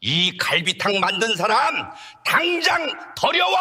이 갈비탕 만든 사람 당장 데려와!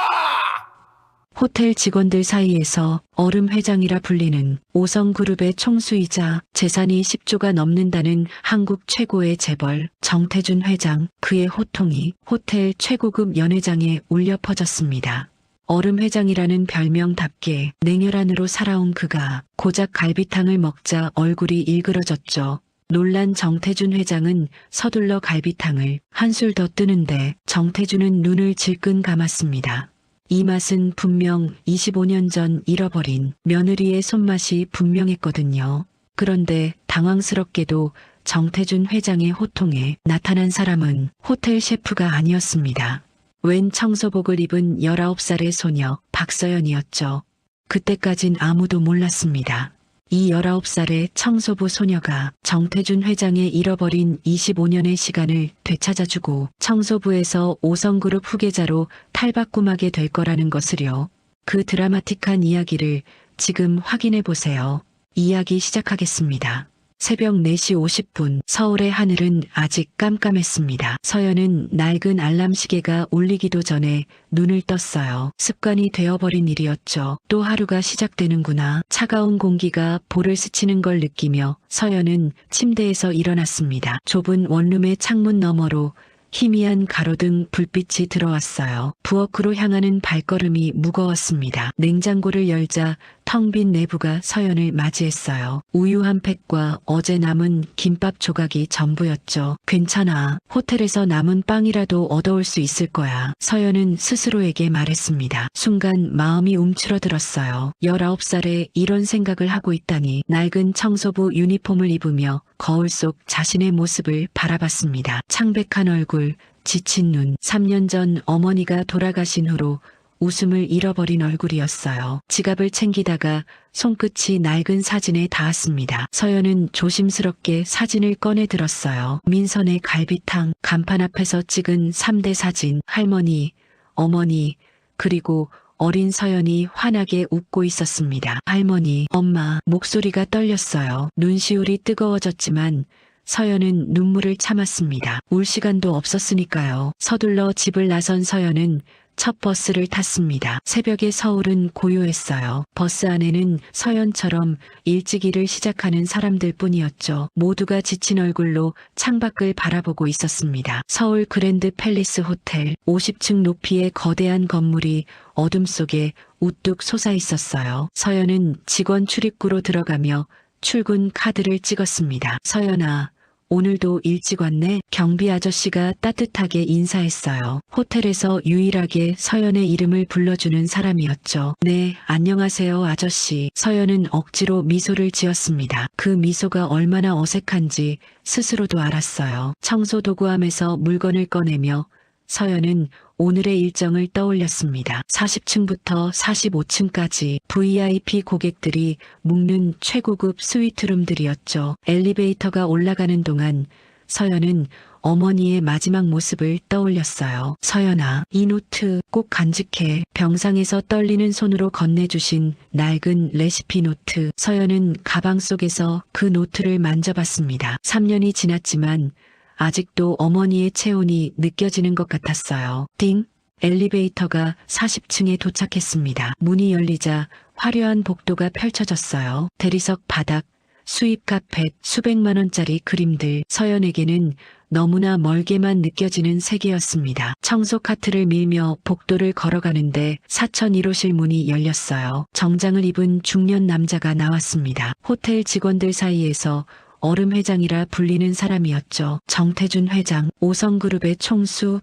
호텔 직원들 사이에서 얼음 회장이라 불리는 5성그룹의 총수이자 재산이 10조가 넘는다는 한국 최고의 재벌 정태준 회장, 그의 호통이 호텔 최고급 연회장에 울려 퍼졌습니다. 얼음 회장이라는 별명답게 냉혈한으로 살아온 그가 고작 갈비탕을 먹자 얼굴이 일그러졌죠. 놀란 정태준 회장은 서둘러 갈비탕을 한술 더 뜨는데 정태준은 눈을 질끈 감았습니다. 이 맛은 분명 25년 전 잃어버린 며느리의 손맛이 분명했거든요. 그런데 당황스럽게도 정태준 회장의 호통에 나타난 사람은 호텔 셰프가 아니었습니다. 웬 청소복을 입은 19살의 소녀 박서연이었죠. 그때까진 아무도 몰랐습니다. 이 19살의 청소부 소녀가 정태준 회장의 잃어버린 25년의 시간을 되찾아주고 청소부에서 5성그룹 후계자로 탈바꿈하게 될 거라는 것을요. 그 드라마틱한 이야기를 지금 확인해 보세요. 이야기 시작하겠습니다. 새벽 4시 50분 서울의 하늘은 아직 깜깜했습니다. 서연은 낡은 알람 시계가 울리기도 전에 눈을 떴어요. 습관이 되어버린 일이었죠. 또 하루가 시작되는구나. 차가운 공기가 볼을 스치는 걸 느끼며 서연은 침대에서 일어났습니다. 좁은 원룸의 창문 너머로 희미한 가로등 불빛이 들어왔어요. 부엌으로 향하는 발걸음이 무거웠습니다. 냉장고를 열자 텅 빈 내부가 서연을 맞이했어요. 우유 한 팩과 어제 남은 김밥 조각이 전부였죠. 괜찮아. 호텔에서 남은 빵이라도 얻어올 수 있을 거야. 서연은 스스로에게 말했습니다. 순간 마음이 움츠러들었어요. 19살에 이런 생각을 하고 있다니. 낡은 청소부 유니폼을 입으며 거울 속 자신의 모습을 바라봤습니다. 창백한 얼굴, 지친 눈, 3년 전 어머니가 돌아가신 후로 웃음을 잃어버린 얼굴이었어요. 지갑을 챙기다가 손끝이 낡은 사진에 닿았습니다. 서연은 조심스럽게 사진을 꺼내 들었어요. 민선의 갈비탕, 간판 앞에서 찍은 3대 사진, 할머니, 어머니, 그리고 어린 서연이 환하게 웃고 있었습니다. 할머니, 엄마, 목소리가 떨렸어요. 눈시울이 뜨거워졌지만 서연은 눈물을 참았습니다. 울 시간도 없었으니까요. 서둘러 집을 나선 서연은 첫 버스를 탔습니다. 새벽에 서울은 고요했어요. 버스 안에는 서연처럼 일찍 일을 시작하는 사람들 뿐이었죠. 모두가 지친 얼굴로 창밖을 바라보고 있었습니다. 서울 그랜드 팰리스 호텔 50층 높이의 거대한 건물이 어둠 속에 우뚝 솟아 있었어요. 서연은 직원 출입구로 들어가며 출근 카드를 찍었습니다. 서연아, 오늘도 일찍 왔네. 경비 아저씨가 따뜻하게 인사했어요. 호텔에서 유일하게 서연의 이름을 불러주는 사람이었죠. 네, 안녕하세요 아저씨. 서연은 억지로 미소를 지었습니다. 그 미소가 얼마나 어색한지 스스로도 알았어요. 청소도구함에서 물건을 꺼내며 서연은 오늘의 일정을 떠올렸습니다. 40층부터 45층까지 VIP 고객들이 묵는 최고급 스위트룸들이었죠. 엘리베이터가 올라가는 동안 서연은 어머니의 마지막 모습을 떠올렸어요. 서연아, 이 노트 꼭 간직해. 병상에서 떨리는 손으로 건네주신 낡은 레시피 노트. 서연은 가방 속에서 그 노트를 만져봤습니다. 3년이 지났지만 아직도 어머니의 체온이 느껴지는 것 같았어요. 띵! 엘리베이터가 40층에 도착했습니다. 문이 열리자 화려한 복도가 펼쳐졌어요. 대리석 바닥, 수입 카펫, 수백만 원짜리 그림들. 서연에게는 너무나 멀게만 느껴지는 세계였습니다. 청소 카트를 밀며 복도를 걸어가는데 4001호실 문이 열렸어요. 정장을 입은 중년 남자가 나왔습니다. 호텔 직원들 사이에서 얼음 회장이라 불리는 사람이었죠. 정태준 회장, 5성그룹의 총수,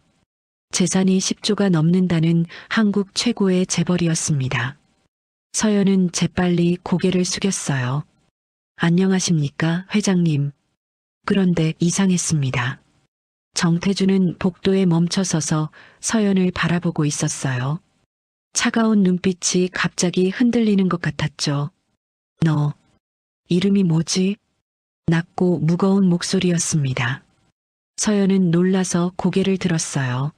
재산이 10조가 넘는다는 한국 최고의 재벌이었습니다. 서연은 재빨리 고개를 숙였어요. 안녕하십니까, 회장님. 그런데 이상했습니다. 정태준은 복도에 멈춰서서 서연을 바라보고 있었어요. 차가운 눈빛이 갑자기 흔들리는 것 같았죠. 너, 이름이 뭐지? 낮고 무거운 목소리였습니다. 서연은 놀라서 고개를 들었어요.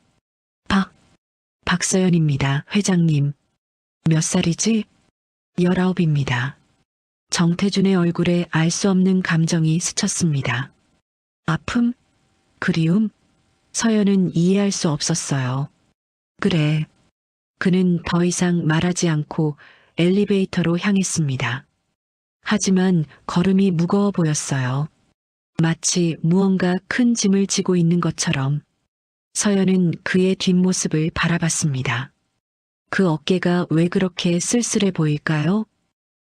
박서연입니다, 회장님. 몇 살이지? 19입니다. 정태준의 얼굴에 알 수 없는 감정이 스쳤습니다. 아픔? 그리움? 서연은 이해할 수 없었어요. 그래. 그는 더 이상 말하지 않고 엘리베이터로 향했습니다. 하지만 걸음이 무거워 보였어요. 마치 무언가 큰 짐을 지고 있는 것처럼. 서연은 그의 뒷모습을 바라봤습니다. 그 어깨가 왜 그렇게 쓸쓸해 보일까요?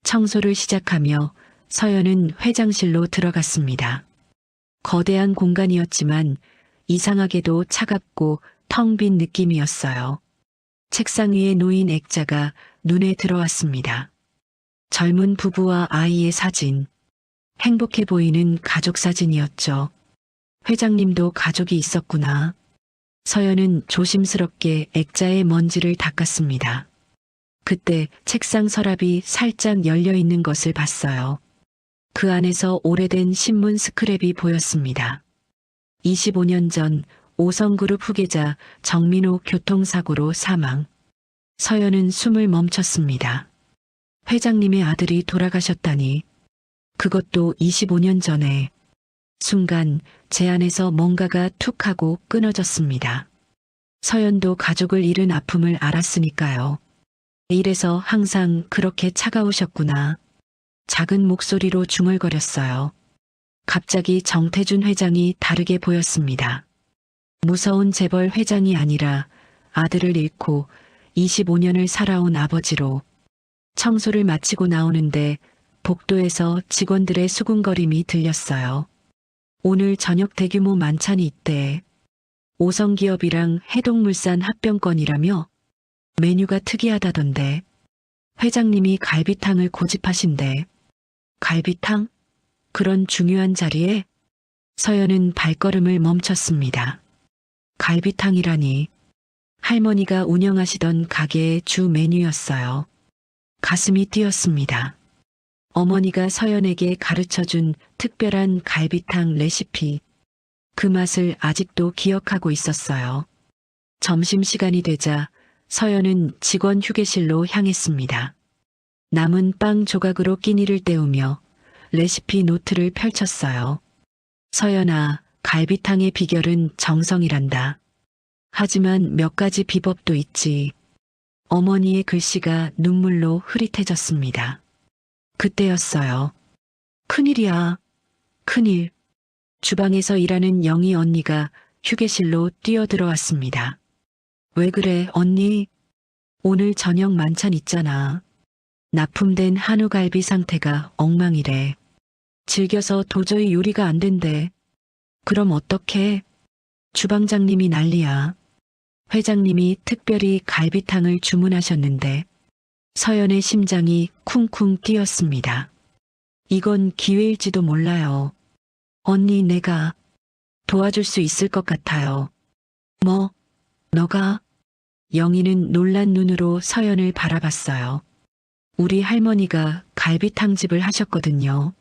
청소를 시작하며 서연은 회장실로 들어갔습니다. 거대한 공간이었지만 이상하게도 차갑고 텅 빈 느낌이었어요. 책상 위에 놓인 액자가 눈에 들어왔습니다. 젊은 부부와 아이의 사진. 행복해 보이는 가족 사진이었죠. 회장님도 가족이 있었구나. 서연은 조심스럽게 액자의 먼지를 닦았습니다. 그때 책상 서랍이 살짝 열려 있는 것을 봤어요. 그 안에서 오래된 신문 스크랩이 보였습니다. 25년 전 오성그룹 후계자 정민호 교통사고로 사망. 서연은 숨을 멈췄습니다. 회장님의 아들이 돌아가셨다니. 그것도 25년 전에. 순간 제 안에서 뭔가가 툭 하고 끊어졌습니다. 서연도 가족을 잃은 아픔을 알았으니까요. 이래서 항상 그렇게 차가우셨구나. 작은 목소리로 중얼거렸어요. 갑자기 정태준 회장이 다르게 보였습니다. 무서운 재벌 회장이 아니라 아들을 잃고 25년을 살아온 아버지로. 청소를 마치고 나오는데 복도에서 직원들의 수군거림이 들렸어요. 오늘 저녁 대규모 만찬이 있대. 오성기업이랑 해동물산 합병권이라며? 메뉴가 특이하다던데. 회장님이 갈비탕을 고집하신대. 갈비탕? 그런 중요한 자리에? 서연은 발걸음을 멈췄습니다. 갈비탕이라니. 할머니가 운영하시던 가게의 주 메뉴였어요. 가슴이 뛰었습니다. 어머니가 서연에게 가르쳐준 특별한 갈비탕 레시피. 그 맛을 아직도 기억하고 있었어요. 점심시간이 되자 서연은 직원 휴게실로 향했습니다. 남은 빵 조각으로 끼니를 때우며 레시피 노트를 펼쳤어요. 서연아, 갈비탕의 비결은 정성이란다. 하지만 몇 가지 비법도 있지. 어머니의 글씨가 눈물로 흐릿해졌습니다. 그때였어요. 큰일이야. 큰일. 주방에서 일하는 영희 언니가 휴게실로 뛰어들어왔습니다. 왜 그래, 언니? 오늘 저녁 만찬 있잖아. 납품된 한우갈비 상태가 엉망이래. 질겨서 도저히 요리가 안 된대. 그럼 어떡해? 주방장님이 난리야. 회장님이 특별히 갈비탕을 주문하셨는데. 서연의 심장이 쿵쿵 뛰었습니다. 이건 기회일지도 몰라요. 언니, 내가 도와줄 수 있을 것 같아요. 뭐? 너가? 영희는 놀란 눈으로 서연을 바라봤어요. 우리 할머니가 갈비탕집을 하셨거든요.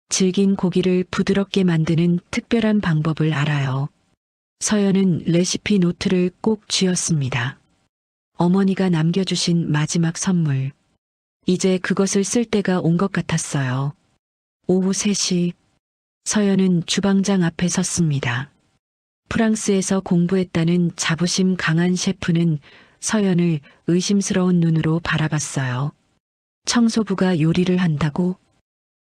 질긴 고기를 부드럽게 만드는 특별한 방법을 알아요. 서연은 레시피 노트를 꼭 쥐었습니다. 어머니가 남겨주신 마지막 선물. 이제 그것을 쓸 때가 온 것 같았어요. 오후 3시, 서연은 주방장 앞에 섰습니다. 프랑스에서 공부했다는 자부심 강한 셰프는 서연을 의심스러운 눈으로 바라봤어요. 청소부가 요리를 한다고?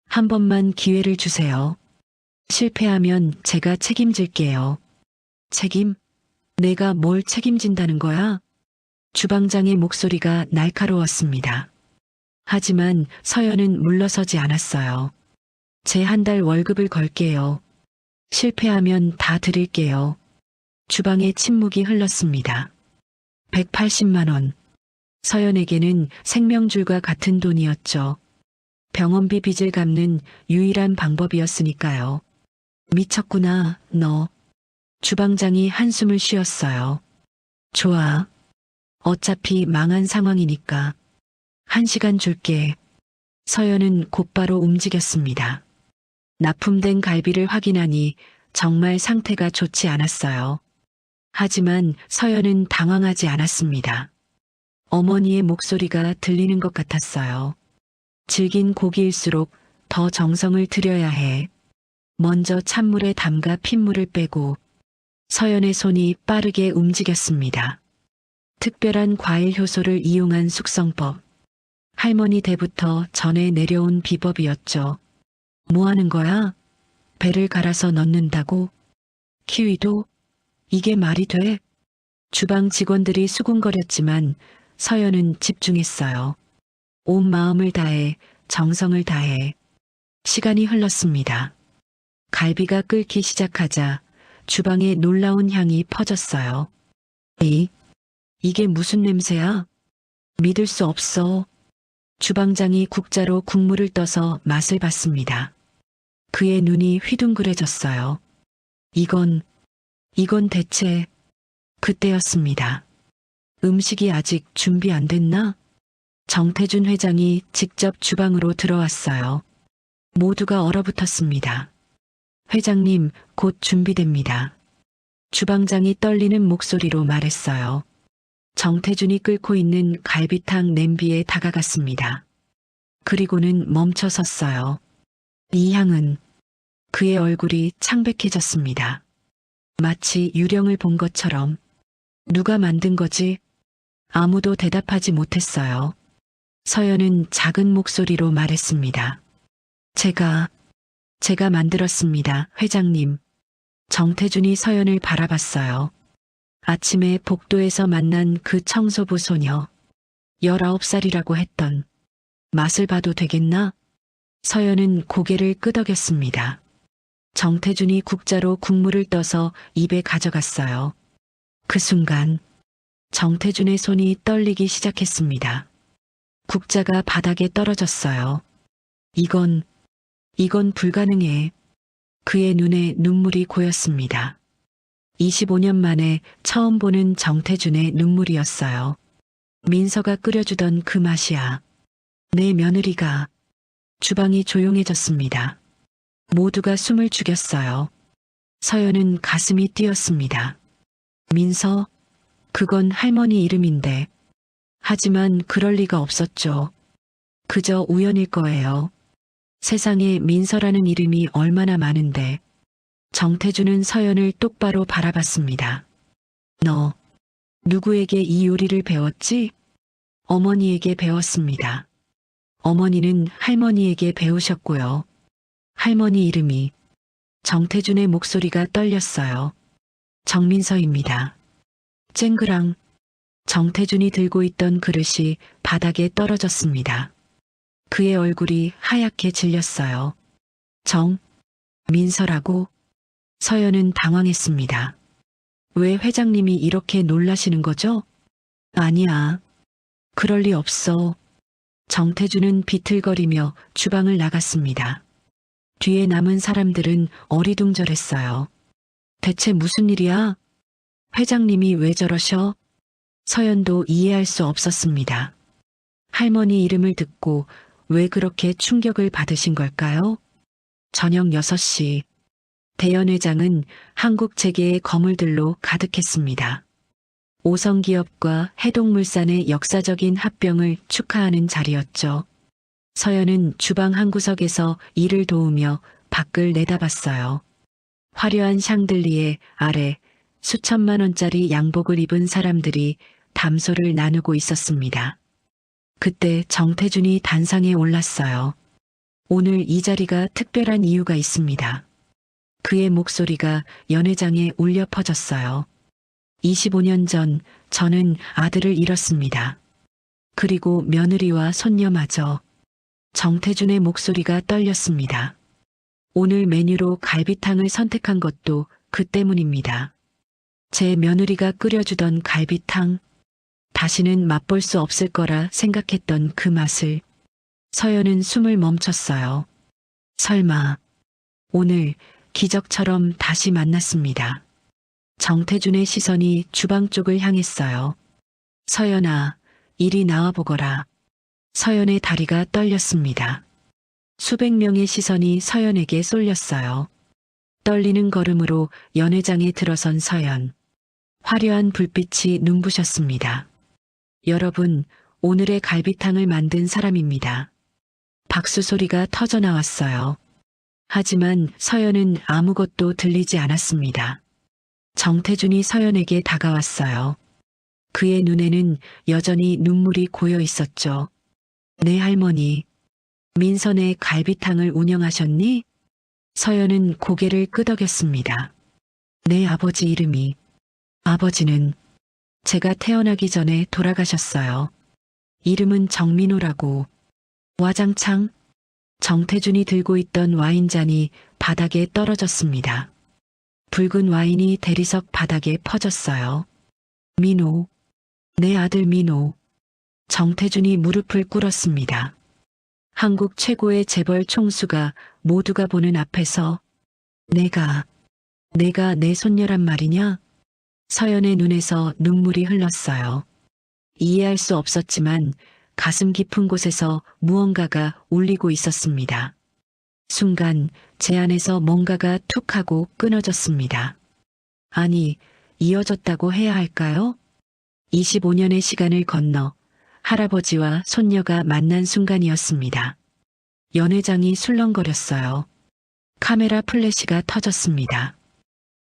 한 번만 기회를 주세요. 실패하면 제가 책임질게요. 책임? 내가 뭘 책임진다는 거야? 주방장의 목소리가 날카로웠습니다. 하지만 서연은 물러서지 않았어요. 제 한 달 월급을 걸게요. 실패하면 다 드릴게요. 주방에 침묵이 흘렀습니다. 180만 원. 서연에게는 생명줄과 같은 돈이었죠. 병원비 빚을 갚는 유일한 방법이었으니까요. 미쳤구나, 너. 주방장이 한숨을 쉬었어요. 좋아. 어차피 망한 상황이니까. 1시간 줄게. 서연은 곧바로 움직였습니다. 납품된 갈비를 확인하니 정말 상태가 좋지 않았어요. 하지만 서연은 당황하지 않았습니다. 어머니의 목소리가 들리는 것 같았어요. 질긴 고기일수록 더 정성을 들여야 해. 먼저 찬물에 담가 핏물을 빼고 서연의 손이 빠르게 움직였습니다. 특별한 과일 효소를 이용한 숙성법. 할머니 때부터 전해 내려온 비법이었죠. 뭐 하는 거야? 배를 갈아서 넣는다고? 키위도? 이게 말이 돼? 주방 직원들이 수군거렸지만 서연은 집중했어요. 온 마음을 다해, 정성을 다해. 시간이 흘렀습니다. 갈비가 끓기 시작하자 주방에 놀라운 향이 퍼졌어요. 이게 무슨 냄새야? 믿을 수 없어. 주방장이 국자로 국물을 떠서 맛을 봤습니다. 그의 눈이 휘둥그레졌어요. 이건 대체... 그때였습니다. 음식이 아직 준비 안 됐나? 정태준 회장이 직접 주방으로 들어왔어요. 모두가 얼어붙었습니다. 회장님, 곧 준비됩니다. 주방장이 떨리는 목소리로 말했어요. 정태준이 끓고 있는 갈비탕 냄비에 다가갔습니다. 그리고는 멈춰 섰어요. 이 향은... 그의 얼굴이 창백해졌습니다. 마치 유령을 본 것처럼. 누가 만든 거지? 아무도 대답하지 못했어요. 서연은 작은 목소리로 말했습니다. 제가 만들었습니다, 회장님. 정태준이 서연을 바라봤어요. 아침에 복도에서 만난 그 청소부 소녀. 19살이라고 했던. 맛을 봐도 되겠나? 서연은 고개를 끄덕였습니다. 정태준이 국자로 국물을 떠서 입에 가져갔어요. 그 순간 정태준의 손이 떨리기 시작했습니다. 국자가 바닥에 떨어졌어요. 이건 불가능해. 그의 눈에 눈물이 고였습니다. 25년 만에 처음 보는 정태준의 눈물이었어요. 민서가 끓여주던 그 맛이야. 내 며느리가... 주방이 조용해졌습니다. 모두가 숨을 죽였어요. 서연은 가슴이 뛰었습니다. 민서? 그건 할머니 이름인데. 하지만 그럴 리가 없었죠. 그저 우연일 거예요. 세상에 민서라는 이름이 얼마나 많은데. 정태준은 서연을 똑바로 바라봤습니다. 너, 누구에게 이 요리를 배웠지? 어머니에게 배웠습니다. 어머니는 할머니에게 배우셨고요. 할머니 이름이... 정태준의 목소리가 떨렸어요. 정민서입니다. 쨍그랑. 정태준이 들고 있던 그릇이 바닥에 떨어졌습니다. 그의 얼굴이 하얗게 질렸어요. 민서라고? 서연은 당황했습니다. 왜 회장님이 이렇게 놀라시는 거죠? 아니야. 그럴 리 없어. 정태준은 비틀거리며 주방을 나갔습니다. 뒤에 남은 사람들은 어리둥절했어요. 대체 무슨 일이야? 회장님이 왜 저러셔? 서연도 이해할 수 없었습니다. 할머니 이름을 듣고 왜 그렇게 충격을 받으신 걸까요? 저녁 6시. 대연회장은 한국 재계의 거물들로 가득했습니다. 오성기업과 해동물산의 역사적인 합병을 축하하는 자리였죠. 서연은 주방 한 구석에서 일을 도우며 밖을 내다봤어요. 화려한 샹들리에 아래 수천만 원짜리 양복을 입은 사람들이 담소를 나누고 있었습니다. 그때 정태준이 단상에 올랐어요. 오늘 이 자리가 특별한 이유가 있습니다. 그의 목소리가 연회장에 울려 퍼졌어요. 25년 전 저는 아들을 잃었습니다. 그리고 며느리와 손녀마저. 정태준의 목소리가 떨렸습니다. 오늘 메뉴로 갈비탕을 선택한 것도 그 때문입니다. 제 며느리가 끓여주던 갈비탕, 다시는 맛볼 수 없을 거라 생각했던 그 맛을. 서연은 숨을 멈췄어요. 설마 오늘 기적처럼 다시 만났습니다. 정태준의 시선이 주방 쪽을 향했어요. 서연아, 이리 나와보거라. 서연의 다리가 떨렸습니다. 수백 명의 시선이 서연에게 쏠렸어요. 떨리는 걸음으로 연회장에 들어선 서연. 화려한 불빛이 눈부셨습니다. 여러분, 오늘의 갈비탕을 만든 사람입니다. 박수 소리가 터져 나왔어요. 하지만 서연은 아무것도 들리지 않았습니다. 정태준이 서연에게 다가왔어요. 그의 눈에는 여전히 눈물이 고여 있었죠. 네 할머니, 민선의 갈비탕을 운영하셨니? 서연은 고개를 끄덕였습니다. 네 아버지 이름이. 아버지는 제가 태어나기 전에 돌아가셨어요. 이름은 정민호라고. 와장창. 정태준이 들고 있던 와인잔이 바닥에 떨어졌습니다. 붉은 와인이 대리석 바닥에 퍼졌어요. 민호. 내 아들 민호. 정태준이 무릎을 꿇었습니다. 한국 최고의 재벌 총수가 모두가 보는 앞에서 내가 내 손녀란 말이냐? 서연의 눈에서 눈물이 흘렀어요. 이해할 수 없었지만 가슴 깊은 곳에서 무언가가 울리고 있었습니다. 순간 제 안에서 뭔가가 툭 하고 끊어졌습니다. 아니, 이어졌다고 해야 할까요? 25년의 시간을 건너 할아버지와 손녀가 만난 순간이었습니다. 연회장이 술렁거렸어요. 카메라 플래시가 터졌습니다.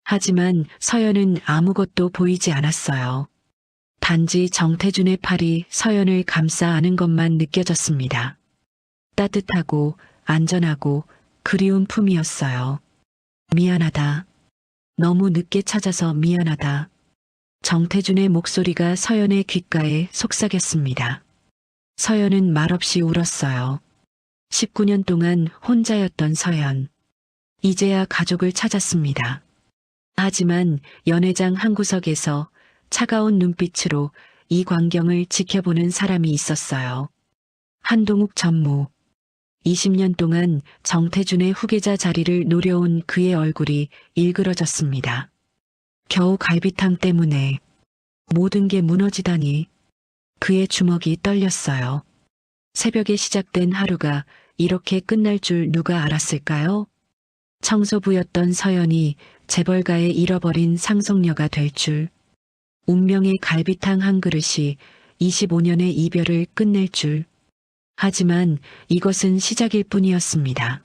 하지만 서연은 아무것도 보이지 않았어요. 단지 정태준의 팔이 서연을 감싸 안은 것만 느껴졌습니다. 따뜻하고 안전하고 그리운 품이었어요. 미안하다. 너무 늦게 찾아서 미안하다. 정태준의 목소리가 서연의 귓가에 속삭였습니다. 서연은 말없이 울었어요. 19년 동안 혼자였던 서연. 이제야 가족을 찾았습니다. 하지만 연회장 한 구석에서 차가운 눈빛으로 이 광경을 지켜보는 사람이 있었어요. 한동욱 전무. 20년 동안 정태준의 후계자 자리를 노려온 그의 얼굴이 일그러졌습니다. 겨우 갈비탕 때문에 모든 게 무너지다니. 그의 주먹이 떨렸어요. 새벽에 시작된 하루가 이렇게 끝날 줄 누가 알았을까요? 청소부였던 서연이 재벌가에 잃어버린 상속녀가 될 줄. 운명의 갈비탕 한 그릇이 25년의 이별을 끝낼 줄. 하지만 이것은 시작일 뿐이었습니다.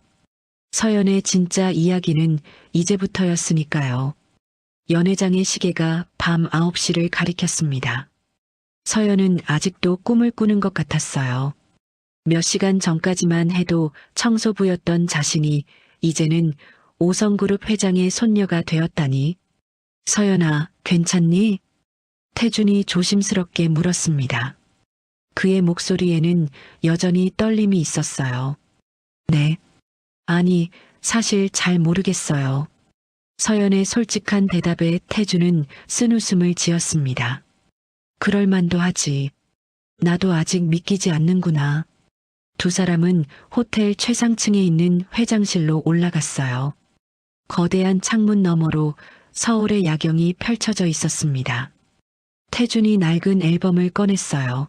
서연의 진짜 이야기는 이제부터였으니까요. 연회장의 시계가 밤 9시를 가리켰습니다. 서연은 아직도 꿈을 꾸는 것 같았어요. 몇 시간 전까지만 해도 청소부였던 자신이 이제는 오성그룹 회장의 손녀가 되었다니. 서연아, 괜찮니? 태준이 조심스럽게 물었습니다. 그의 목소리에는 여전히 떨림이 있었어요. 네. 아니, 사실 잘 모르겠어요. 서연의 솔직한 대답에 태준은 쓴웃음을 지었습니다. 그럴 만도 하지. 나도 아직 믿기지 않는구나. 두 사람은 호텔 최상층에 있는 회장실로 올라갔어요. 거대한 창문 너머로 서울의 야경이 펼쳐져 있었습니다. 태준이 낡은 앨범을 꺼냈어요.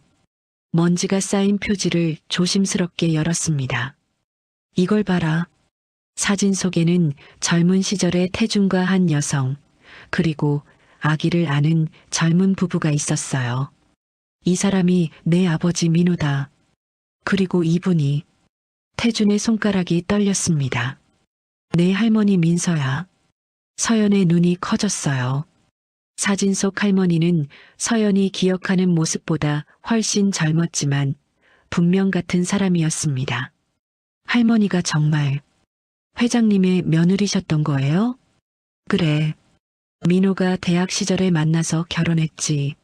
먼지가 쌓인 표지를 조심스럽게 열었습니다. 이걸 봐라. 사진 속에는 젊은 시절의 태준과 한 여성, 그리고 아기를 아는 젊은 부부가 있었어요. 이 사람이 내 아버지 민호다. 그리고 이분이. 태준의 손가락이 떨렸습니다. 내 할머니 민서야. 서연의 눈이 커졌어요. 사진 속 할머니는 서연이 기억하는 모습보다 훨씬 젊었지만 분명 같은 사람이었습니다. 할머니가 정말 회장님의 며느리셨던 거예요? 그래. 민호가 대학 시절에 만나서 결혼했지.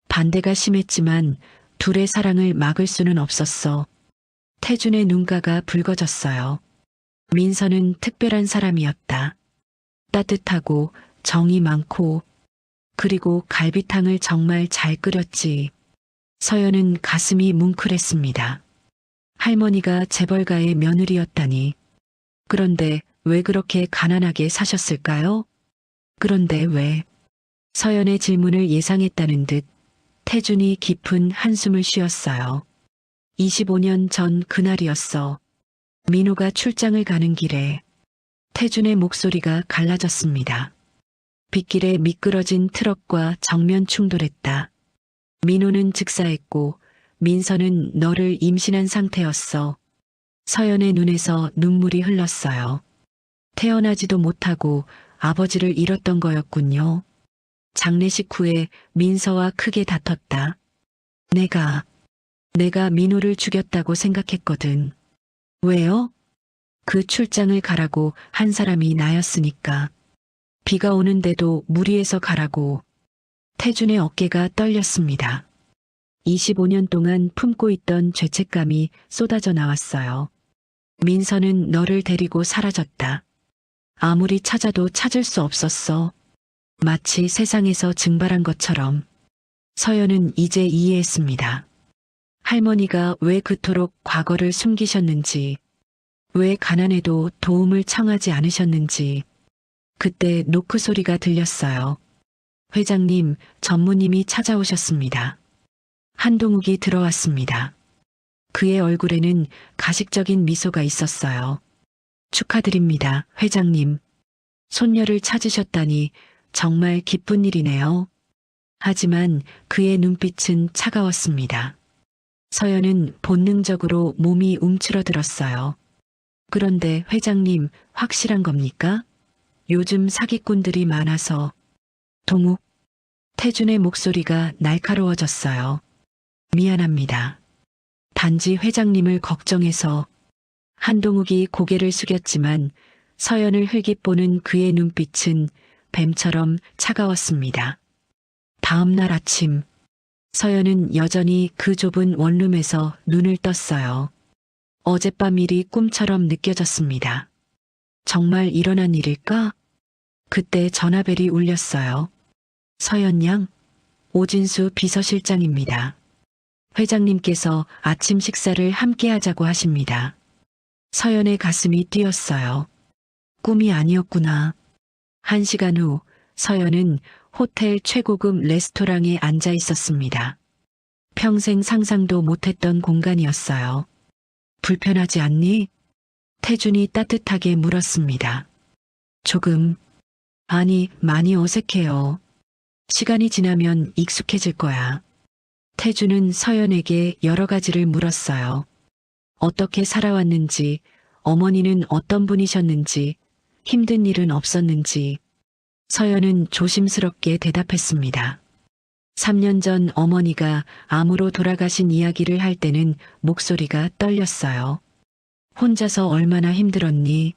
반대가 심했지만 둘의 사랑을 막을 수는 없었어. 태준의 눈가가 붉어졌어요. 민서는 특별한 사람이었다. 따뜻하고 정이 많고 그리고 갈비탕을 정말 잘 끓였지. 서연은 가슴이 뭉클했습니다. 할머니가 재벌가의 며느리였다니. 그런데 왜 그렇게 가난하게 사셨을까요? 그런데 왜? 서연의 질문을 예상했다는 듯 태준이 깊은 한숨을 쉬었어요. 25년 전 그날이었어. 민호가 출장을 가는 길에 태준의 목소리가 갈라졌습니다. 빗길에 미끄러진 트럭과 정면 충돌했다. 민호는 즉사했고 민서는 너를 임신한 상태였어. 서연의 눈에서 눈물이 흘렀어요. 태어나지도 못하고 아버지를 잃었던 거였군요. 장례식 후에 민서와 크게 다퉜다. 내가 민호를 죽였다고 생각했거든. 왜요? 그 출장을 가라고 한 사람이 나였으니까. 비가 오는데도 무리해서 가라고. 태준의 어깨가 떨렸습니다. 25년 동안 품고 있던 죄책감이 쏟아져 나왔어요. 민서는 너를 데리고 사라졌다. 아무리 찾아도 찾을 수 없었어. 마치 세상에서 증발한 것처럼. 서연은 이제 이해했습니다. 할머니가 왜 그토록 과거를 숨기셨는지, 왜 가난해도 도움을 청하지 않으셨는지. 그때 노크 소리가 들렸어요. 회장님, 전무님이 찾아오셨습니다. 한동욱이 들어왔습니다. 그의 얼굴에는 가식적인 미소가 있었어요. 축하드립니다, 회장님. 손녀를 찾으셨다니 정말 기쁜 일이네요. 하지만 그의 눈빛은 차가웠습니다. 서연은 본능적으로 몸이 움츠러들었어요. 그런데 회장님, 확실한 겁니까? 요즘 사기꾼들이 많아서. 동욱. 태준의 목소리가 날카로워졌어요. 미안합니다. 단지 회장님을 걱정해서. 한동욱이 고개를 숙였지만 서연을 흘깃보는 그의 눈빛은 뱀처럼 차가웠습니다. 다음 날 아침, 서연은 여전히 그 좁은 원룸에서 눈을 떴어요. 어젯밤 일이 꿈처럼 느껴졌습니다. 정말 일어난 일일까? 그때 전화벨이 울렸어요. 서연 양, 오진수 비서실장입니다. 회장님께서 아침 식사를 함께 하자고 하십니다. 서연의 가슴이 뛰었어요. 꿈이 아니었구나. 1시간 후 서연은 호텔 최고급 레스토랑에 앉아 있었습니다. 평생 상상도 못했던 공간이었어요. 불편하지 않니? 태준이 따뜻하게 물었습니다. 조금. 아니, 많이 어색해요. 시간이 지나면 익숙해질 거야. 태준은 서연에게 여러 가지를 물었어요. 어떻게 살아왔는지, 어머니는 어떤 분이셨는지, 힘든 일은 없었는지. 서연은 조심스럽게 대답했습니다. 3년 전 어머니가 암으로 돌아가신 이야기를 할 때는 목소리가 떨렸어요. 혼자서 얼마나 힘들었니?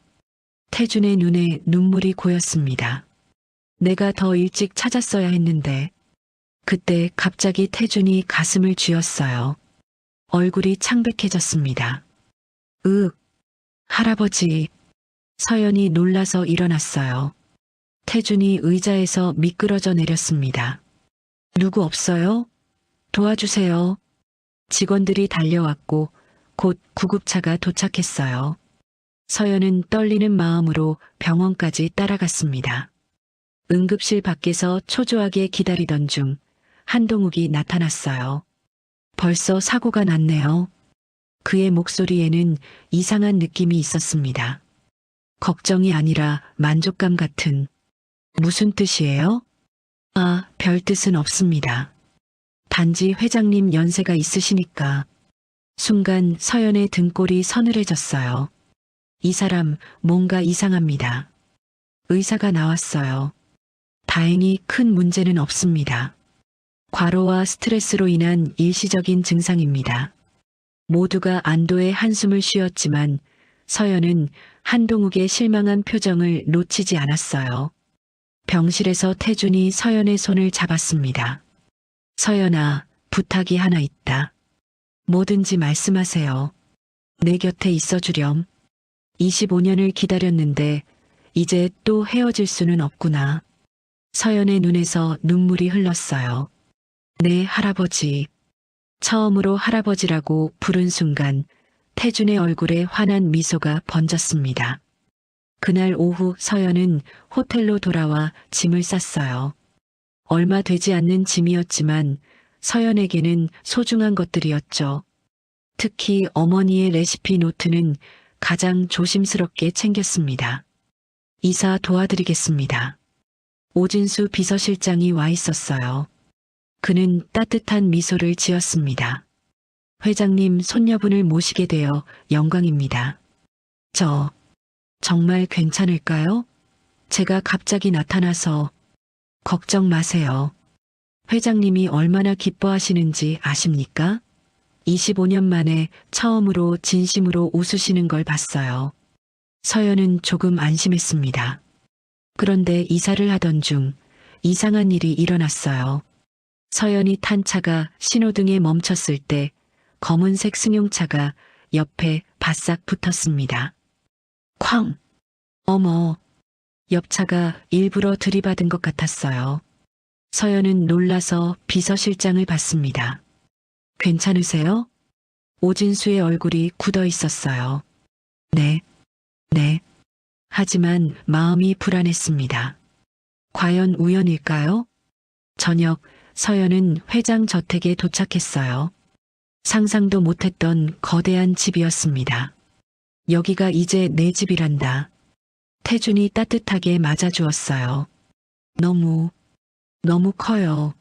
태준의 눈에 눈물이 고였습니다. 내가 더 일찍 찾았어야 했는데. 그때 갑자기 태준이 가슴을 쥐었어요. 얼굴이 창백해졌습니다. 할아버지. 서연이 놀라서 일어났어요. 태준이 의자에서 미끄러져 내렸습니다. 누구 없어요? 도와주세요. 직원들이 달려왔고 곧 구급차가 도착했어요. 서연은 떨리는 마음으로 병원까지 따라갔습니다. 응급실 밖에서 초조하게 기다리던 중 한동욱이 나타났어요. 벌써 사고가 났네요. 그의 목소리에는 이상한 느낌이 있었습니다. 걱정이 아니라 만족감 같은. 무슨 뜻이에요? 별 뜻은 없습니다. 단지 회장님 연세가 있으시니까. 순간 서연의 등골이 서늘해졌어요. 이 사람 뭔가 이상합니다. 의사가 나왔어요. 다행히 큰 문제는 없습니다. 과로와 스트레스로 인한 일시적인 증상입니다. 모두가 안도의 한숨을 쉬었지만 서연은 한동욱의 실망한 표정을 놓치지 않았어요. 병실에서 태준이 서연의 손을 잡았습니다. 서연아, 부탁이 하나 있다. 뭐든지 말씀하세요. 내 곁에 있어주렴. 25년을 기다렸는데 이제 또 헤어질 수는 없구나. 서연의 눈에서 눈물이 흘렀어요. 네, 할아버지. 처음으로 할아버지라고 부른 순간 태준의 얼굴에 환한 미소가 번졌습니다. 그날 오후 서연은 호텔로 돌아와 짐을 쌌어요. 얼마 되지 않는 짐이었지만 서연에게는 소중한 것들이었죠. 특히 어머니의 레시피 노트는 가장 조심스럽게 챙겼습니다. 이사 도와드리겠습니다. 오진수 비서실장이 와 있었어요. 그는 따뜻한 미소를 지었습니다. 회장님 손녀분을 모시게 되어 영광입니다. 정말 괜찮을까요? 제가 갑자기 나타나서. 걱정 마세요. 회장님이 얼마나 기뻐하시는지 아십니까? 25년 만에 처음으로 진심으로 웃으시는 걸 봤어요. 서연은 조금 안심했습니다. 그런데 이사를 하던 중 이상한 일이 일어났어요. 서연이 탄 차가 신호등에 멈췄을 때 검은색 승용차가 옆에 바싹 붙었습니다. 쾅! 어머! 옆차가 일부러 들이받은 것 같았어요. 서연은 놀라서 비서실장을 봤습니다. 괜찮으세요? 오진수의 얼굴이 굳어 있었어요. 네. 하지만 마음이 불안했습니다. 과연 우연일까요? 저녁 서연은 회장 저택에 도착했어요. 상상도 못했던 거대한 집이었습니다. 여기가 이제 내 집이란다. 태준이 따뜻하게 맞아주었어요. 너무 커요.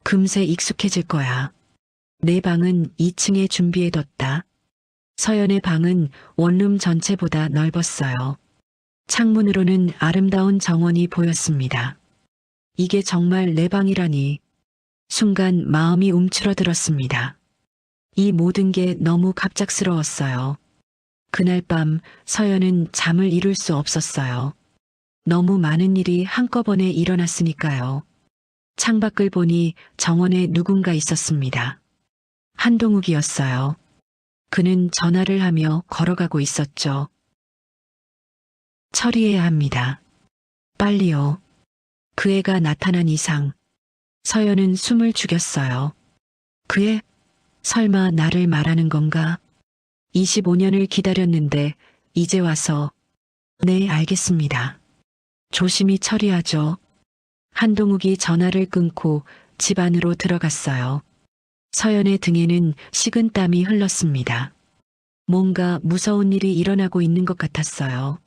금세 익숙해질 거야. 내 방은 2층에 준비해뒀다. 서연의 방은 원룸 전체보다 넓었어요. 창문으로는 아름다운 정원이 보였습니다. 이게 정말 내 방이라니. 순간 마음이 움츠러들었습니다. 이 모든 게 너무 갑작스러웠어요. 그날 밤 서연은 잠을 이룰 수 없었어요. 너무 많은 일이 한꺼번에 일어났으니까요. 창밖을 보니 정원에 누군가 있었습니다. 한동욱이었어요. 그는 전화를 하며 걸어가고 있었죠. 처리해야 합니다. 빨리요. 그 애가 나타난 이상 서연은 숨을 죽였어요. 그 애? 설마 나를 말하는 건가? 25년을 기다렸는데 이제 와서 네, 알겠습니다. 조심히 처리하죠. 한동욱이 전화를 끊고 집 안으로 들어갔어요. 서연의 등에는 식은 땀이 흘렀습니다. 뭔가 무서운 일이 일어나고 있는 것 같았어요.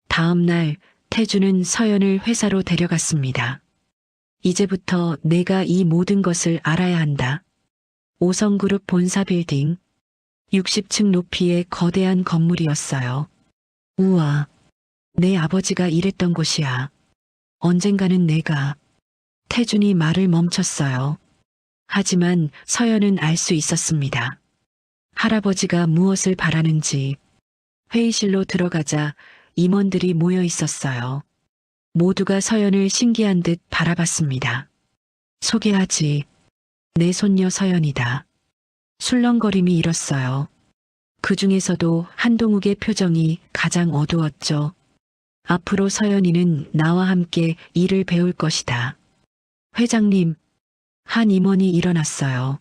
다음 날 태주는 서연을 회사로 데려갔습니다. 이제부터 내가 이 모든 것을 알아야 한다. 오성그룹 본사 빌딩 60층 높이의 거대한 건물이었어요. 우와, 내 아버지가 일했던 곳이야. 언젠가는 내가. 태준이 말을 멈췄어요. 하지만 서연은 알 수 있었습니다. 할아버지가 무엇을 바라는지. 회의실로 들어가자 임원들이 모여 있었어요. 모두가 서연을 신기한 듯 바라봤습니다. 소개하지. 내 손녀 서연이다. 술렁거림이 일었어요. 그 중에서도 한동욱의 표정이 가장 어두웠죠. 앞으로 서연이는 나와 함께 일을 배울 것이다. 회장님, 한 임원이 일어났어요.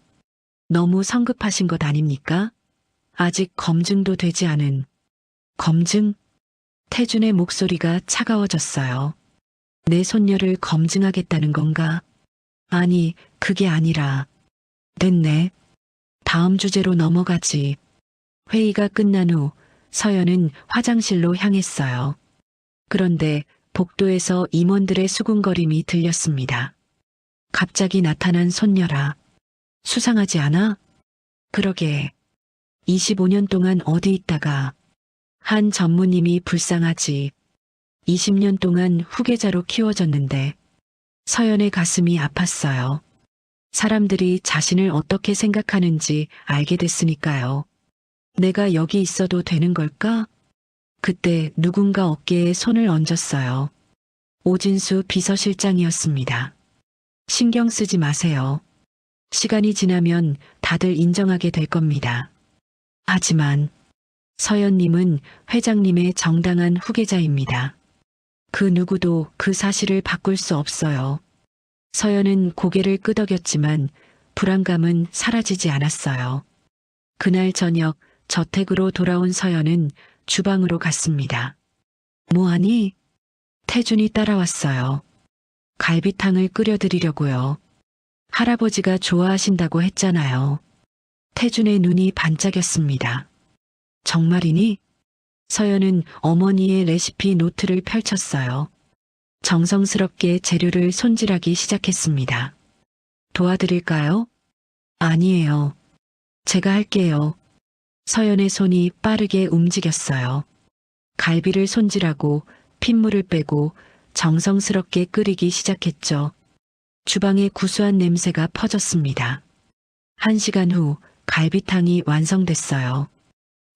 너무 성급하신 것 아닙니까? 아직 검증도 되지 않은. 검증? 태준의 목소리가 차가워졌어요. 내 손녀를 검증하겠다는 건가? 아니, 그게 아니라. 됐네. 다음 주제로 넘어가지. 회의가 끝난 후 서연은 화장실로 향했어요. 그런데 복도에서 임원들의 수군거림이 들렸습니다. 갑자기 나타난 손녀라. 수상하지 않아? 그러게. 25년 동안 어디 있다가 한 전무님이 불쌍하지. 20년 동안 후계자로 키워졌는데 서연의 가슴이 아팠어요. 사람들이 자신을 어떻게 생각하는지 알게 됐으니까요. 내가 여기 있어도 되는 걸까? 그때 누군가 어깨에 손을 얹었어요. 오진수 비서실장이었습니다. 신경 쓰지 마세요. 시간이 지나면 다들 인정하게 될 겁니다. 하지만 서연님은 회장님의 정당한 후계자입니다. 그 누구도 그 사실을 바꿀 수 없어요. 서연은 고개를 끄덕였지만 불안감은 사라지지 않았어요. 그날 저녁 저택으로 돌아온 서연은 주방으로 갔습니다. 뭐하니? 태준이 따라왔어요. 갈비탕을 끓여드리려고요. 할아버지가 좋아하신다고 했잖아요. 태준의 눈이 반짝였습니다. 정말이니? 서연은 어머니의 레시피 노트를 펼쳤어요. 정성스럽게 재료를 손질하기 시작했습니다. 도와드릴까요? 아니에요. 제가 할게요. 서연의 손이 빠르게 움직였어요. 갈비를 손질하고 핏물을 빼고 정성스럽게 끓이기 시작했죠. 주방에 구수한 냄새가 퍼졌습니다. 1시간 후 갈비탕이 완성됐어요.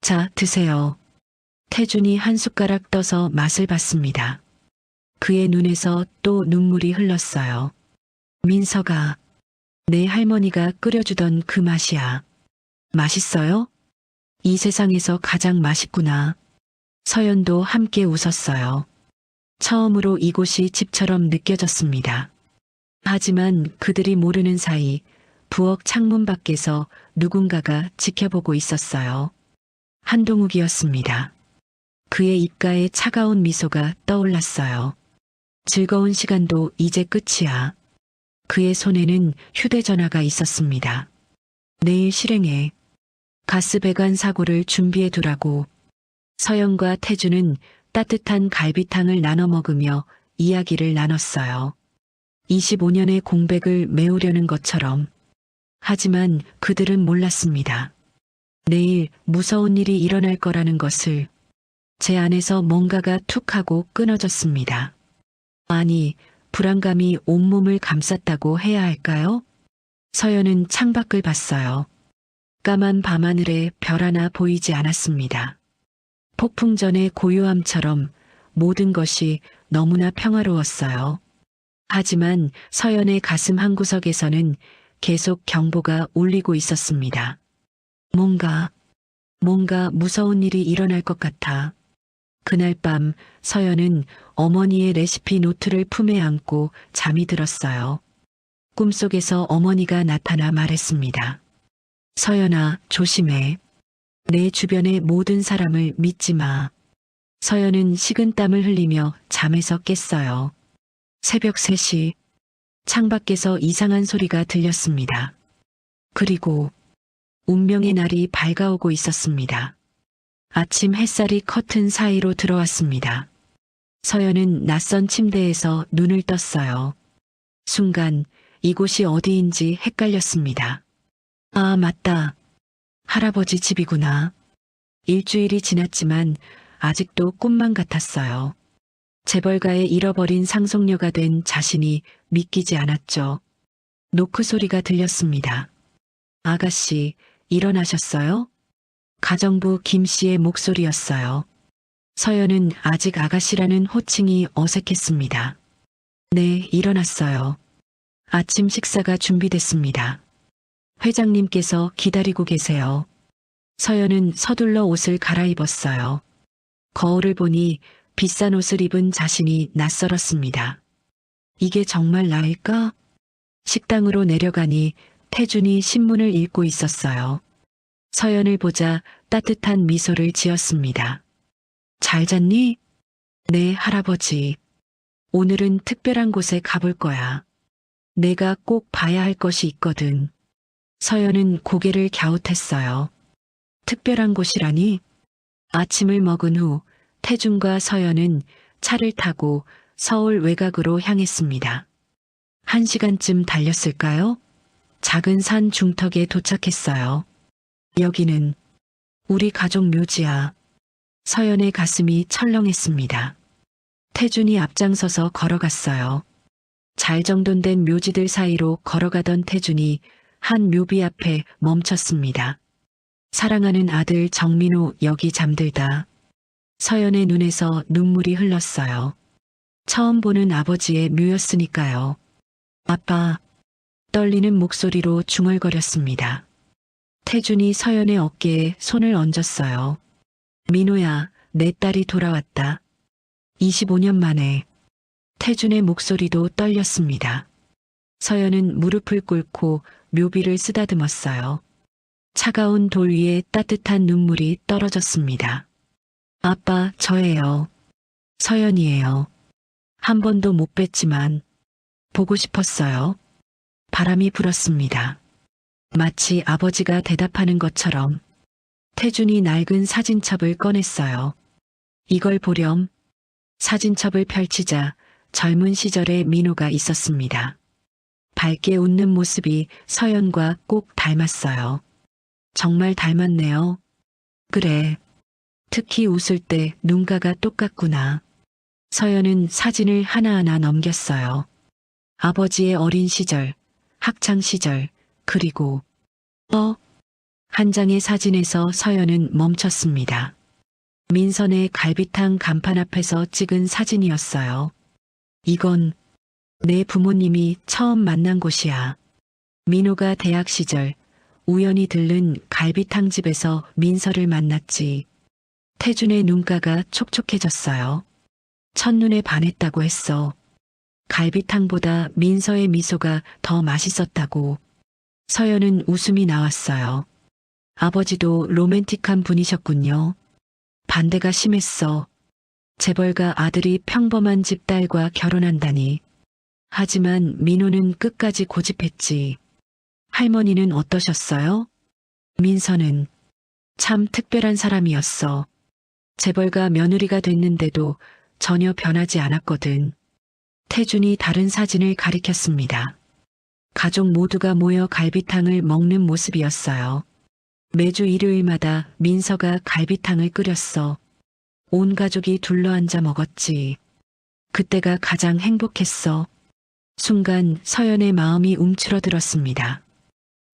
자, 드세요. 태준이 한 숟가락 떠서 맛을 봤습니다. 그의 눈에서 또 눈물이 흘렀어요. 민서가, 내 할머니가 끓여주던 그 맛이야. 맛있어요? 이 세상에서 가장 맛있구나. 서연도 함께 웃었어요. 처음으로 이곳이 집처럼 느껴졌습니다. 하지만 그들이 모르는 사이 부엌 창문 밖에서 누군가가 지켜보고 있었어요. 한동욱이었습니다. 그의 입가에 차가운 미소가 떠올랐어요. 즐거운 시간도 이제 끝이야. 그의 손에는 휴대전화가 있었습니다. 내일 실행해. 가스배관 사고를 준비해 두라고. 서연과 태주는 따뜻한 갈비탕을 나눠 먹으며 이야기를 나눴어요. 25년의 공백을 메우려는 것처럼. 하지만 그들은 몰랐습니다. 내일 무서운 일이 일어날 거라는 것을. 제 안에서 뭔가가 툭 하고 끊어졌습니다. 아니, 불안감이 온몸을 감쌌다고 해야 할까요? 서연은 창밖을 봤어요. 까만 밤하늘에 별 하나 보이지 않았습니다. 폭풍 전의 고요함처럼 모든 것이 너무나 평화로웠어요. 하지만 서연의 가슴 한구석에서는 계속 경보가 울리고 있었습니다. 뭔가 무서운 일이 일어날 것 같아. 그날 밤 서연은 어머니의 레시피 노트를 품에 안고 잠이 들었어요. 꿈속에서 어머니가 나타나 말했습니다. 서연아, 조심해. 내 주변의 모든 사람을 믿지 마. 서연은 식은땀을 흘리며 잠에서 깼어요. 새벽 3시, 창밖에서 이상한 소리가 들렸습니다. 그리고 운명의 날이 밝아오고 있었습니다. 아침 햇살이 커튼 사이로 들어왔습니다. 서연은 낯선 침대에서 눈을 떴어요. 순간 이곳이 어디인지 헷갈렸습니다. 아, 맞다. 할아버지 집이구나. 일주일이 지났지만 아직도 꿈만 같았어요. 재벌가의 잃어버린 상속녀가 된 자신이 믿기지 않았죠. 노크 소리가 들렸습니다. 아가씨, 일어나셨어요? 가정부 김 씨의 목소리였어요. 서연은 아직 아가씨라는 호칭이 어색했습니다. 네, 일어났어요. 아침 식사가 준비됐습니다. 회장님께서 기다리고 계세요. 서연은 서둘러 옷을 갈아입었어요. 거울을 보니 비싼 옷을 입은 자신이 낯설었습니다. 이게 정말 나일까? 식당으로 내려가니 태준이 신문을 읽고 있었어요. 서연을 보자 따뜻한 미소를 지었습니다. 잘 잤니? 네, 할아버지. 오늘은 특별한 곳에 가볼 거야. 내가 꼭 봐야 할 것이 있거든. 서연은 고개를 갸웃했어요. 특별한 곳이라니? 아침을 먹은 후 태준과 서연은 차를 타고 서울 외곽으로 향했습니다. 1시간쯤 달렸을까요? 작은 산 중턱에 도착했어요. 여기는 우리 가족 묘지야. 서연의 가슴이 철렁했습니다. 태준이 앞장서서 걸어갔어요. 잘 정돈된 묘지들 사이로 걸어가던 태준이 한 묘비 앞에 멈췄습니다. 사랑하는 아들 정민호 여기 잠들다. 서연의 눈에서 눈물이 흘렀어요. 처음 보는 아버지의 묘였으니까요. 아빠, 떨리는 목소리로 중얼거렸습니다. 태준이 서연의 어깨에 손을 얹었어요. 민호야, 내 딸이 돌아왔다. 25년 만에. 태준의 목소리도 떨렸습니다. 서연은 무릎을 꿇고 묘비를 쓰다듬었어요. 차가운 돌 위에 따뜻한 눈물이 떨어졌습니다. 아빠, 저예요. 서연이에요. 한 번도 못 뵀지만 보고 싶었어요. 바람이 불었습니다. 마치 아버지가 대답하는 것처럼 태준이 낡은 사진첩을 꺼냈어요. 이걸 보렴. 사진첩을 펼치자 젊은 시절의 민호가 있었습니다. 밝게 웃는 모습이 서연과 꼭 닮았어요. 정말 닮았네요. 그래. 특히 웃을 때 눈가가 똑같구나. 서연은 사진을 하나하나 넘겼어요. 아버지의 어린 시절, 학창 시절, 그리고 한 장의 사진에서 서연은 멈췄습니다. 민선의 갈비탕 간판 앞에서 찍은 사진이었어요. 이건 내 부모님이 처음 만난 곳이야. 민호가 대학 시절 우연히 들른 갈비탕 집에서 민서를 만났지. 태준의 눈가가 촉촉해졌어요. 첫눈에 반했다고 했어. 갈비탕보다 민서의 미소가 더 맛있었다고. 서연은 웃음이 나왔어요. 아버지도 로맨틱한 분이셨군요. 반대가 심했어. 재벌가 아들이 평범한 집 딸과 결혼한다니. 하지만 민호는 끝까지 고집했지. 할머니는 어떠셨어요? 민서는 참 특별한 사람이었어. 재벌가 며느리가 됐는데도 전혀 변하지 않았거든. 태준이 다른 사진을 가리켰습니다. 가족 모두가 모여 갈비탕을 먹는 모습이었어요. 매주 일요일마다 민서가 갈비탕을 끓였어. 온 가족이 둘러앉아 먹었지. 그때가 가장 행복했어. 순간 서연의 마음이 움츠러들었습니다.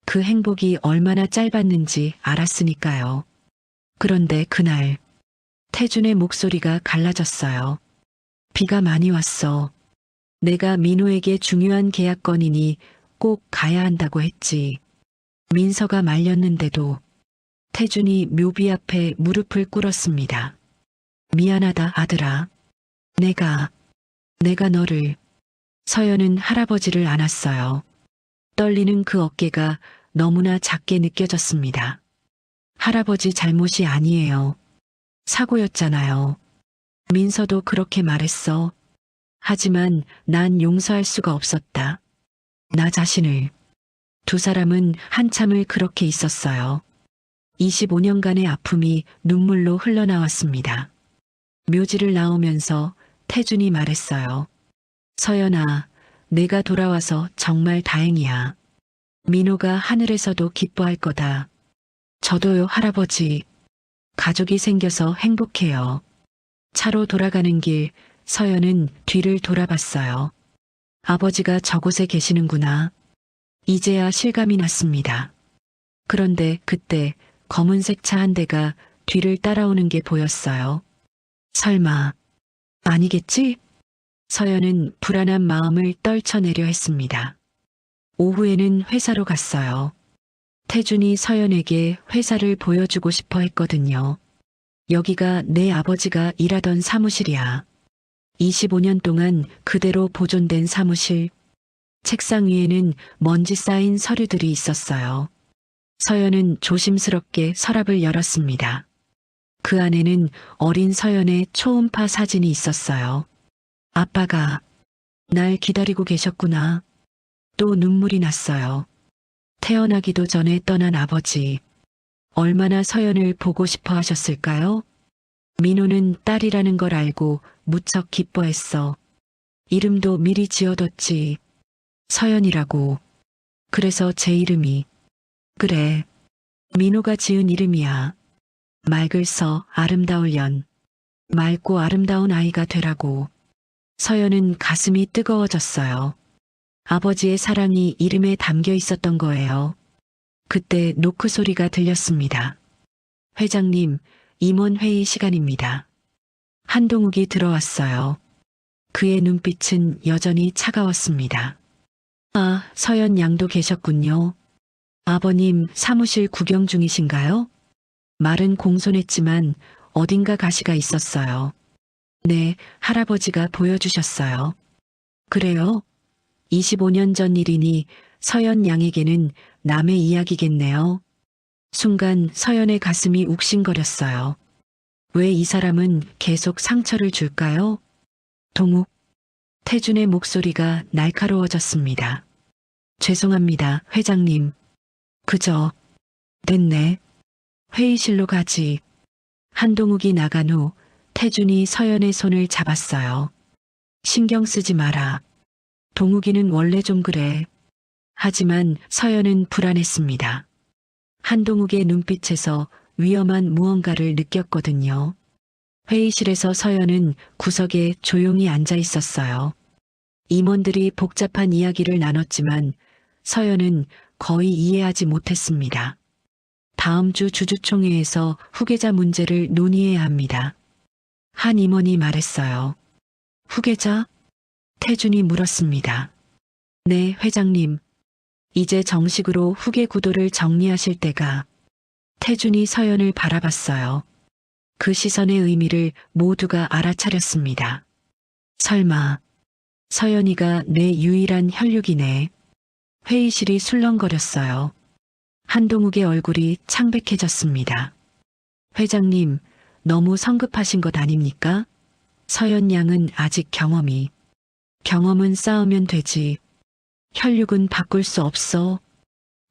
그 행복이 얼마나 짧았는지 알았으니까요. 그런데 그날 태준의 목소리가 갈라졌어요. 비가 많이 왔어. 내가 민호에게 중요한 계약건이니 꼭 가야 한다고 했지. 민서가 말렸는데도 태준이 묘비 앞에 무릎을 꿇었습니다. 미안하다 아들아. 내가 너를. 서연은 할아버지를 안았어요. 떨리는 그 어깨가 너무나 작게 느껴졌습니다. 할아버지 잘못이 아니에요. 사고였잖아요. 민서도 그렇게 말했어. 하지만 난 용서할 수가 없었다. 나 자신을. 두 사람은 한참을 그렇게 있었어요. 25년간의 아픔이 눈물로 흘러나왔습니다. 묘지를 나오면서 태준이 말했어요. 서연아, 내가 돌아와서 정말 다행이야. 민호가 하늘에서도 기뻐할 거다. 저도요, 할아버지. 가족이 생겨서 행복해요. 차로 돌아가는 길, 서연은 뒤를 돌아봤어요. 아버지가 저곳에 계시는구나. 이제야 실감이 났습니다. 그런데 그때 검은색 차 한 대가 뒤를 따라오는 게 보였어요. 설마, 아니겠지? 서연은 불안한 마음을 떨쳐내려 했습니다. 오후에는 회사로 갔어요. 태준이 서연에게 회사를 보여주고 싶어 했거든요. 여기가 내 아버지가 일하던 사무실이야. 25년 동안 그대로 보존된 사무실. 책상 위에는 먼지 쌓인 서류들이 있었어요. 서연은 조심스럽게 서랍을 열었습니다. 그 안에는 어린 서연의 초음파 사진이 있었어요. 아빠가 날 기다리고 계셨구나. 또 눈물이 났어요. 태어나기도 전에 떠난 아버지. 얼마나 서연을 보고 싶어 하셨을까요? 민호는 딸이라는 걸 알고 무척 기뻐했어. 이름도 미리 지어뒀지. 서연이라고. 그래서 제 이름이. 그래. 민호가 지은 이름이야. 맑을서 아름다울 연. 맑고 아름다운 아이가 되라고. 서연은 가슴이 뜨거워졌어요. 아버지의 사랑이 이름에 담겨 있었던 거예요. 그때 노크 소리가 들렸습니다. 회장님, 임원 회의 시간입니다. 한동욱이 들어왔어요. 그의 눈빛은 여전히 차가웠습니다. 아, 서연 양도 계셨군요. 아버님 사무실 구경 중이신가요? 말은 공손했지만 어딘가 가시가 있었어요. 네, 할아버지가 보여주셨어요. 그래요? 25년 전 일이니 서연 양에게는 남의 이야기겠네요. 순간 서연의 가슴이 욱신거렸어요. 왜 이 사람은 계속 상처를 줄까요? 동욱. 태준의 목소리가 날카로워졌습니다. 죄송합니다, 회장님. 그저. 됐네. 회의실로 가지. 한동욱이 나간 후 태준이 서연의 손을 잡았어요. 신경 쓰지 마라. 동욱이는 원래 좀 그래. 하지만 서연은 불안했습니다. 한동욱의 눈빛에서 위험한 무언가를 느꼈거든요. 회의실에서 서연은 구석에 조용히 앉아 있었어요. 임원들이 복잡한 이야기를 나눴지만 서연은 거의 이해하지 못했습니다. 다음 주 주주총회에서 후계자 문제를 논의해야 합니다. 한 임원이 말했어요. 후계자? 태준이 물었습니다. 네, 회장님. 이제 정식으로 후계 구도를 정리하실 때가. 태준이 서연을 바라봤어요. 그 시선의 의미를 모두가 알아차렸습니다. 설마 서연이가 내 유일한 혈육이네. 회의실이 술렁거렸어요. 한동욱의 얼굴이 창백해졌습니다. 회장님, 너무 성급하신 것 아닙니까? 서연 양은 아직 경험은 쌓으면 되지. 혈육은 바꿀 수 없어.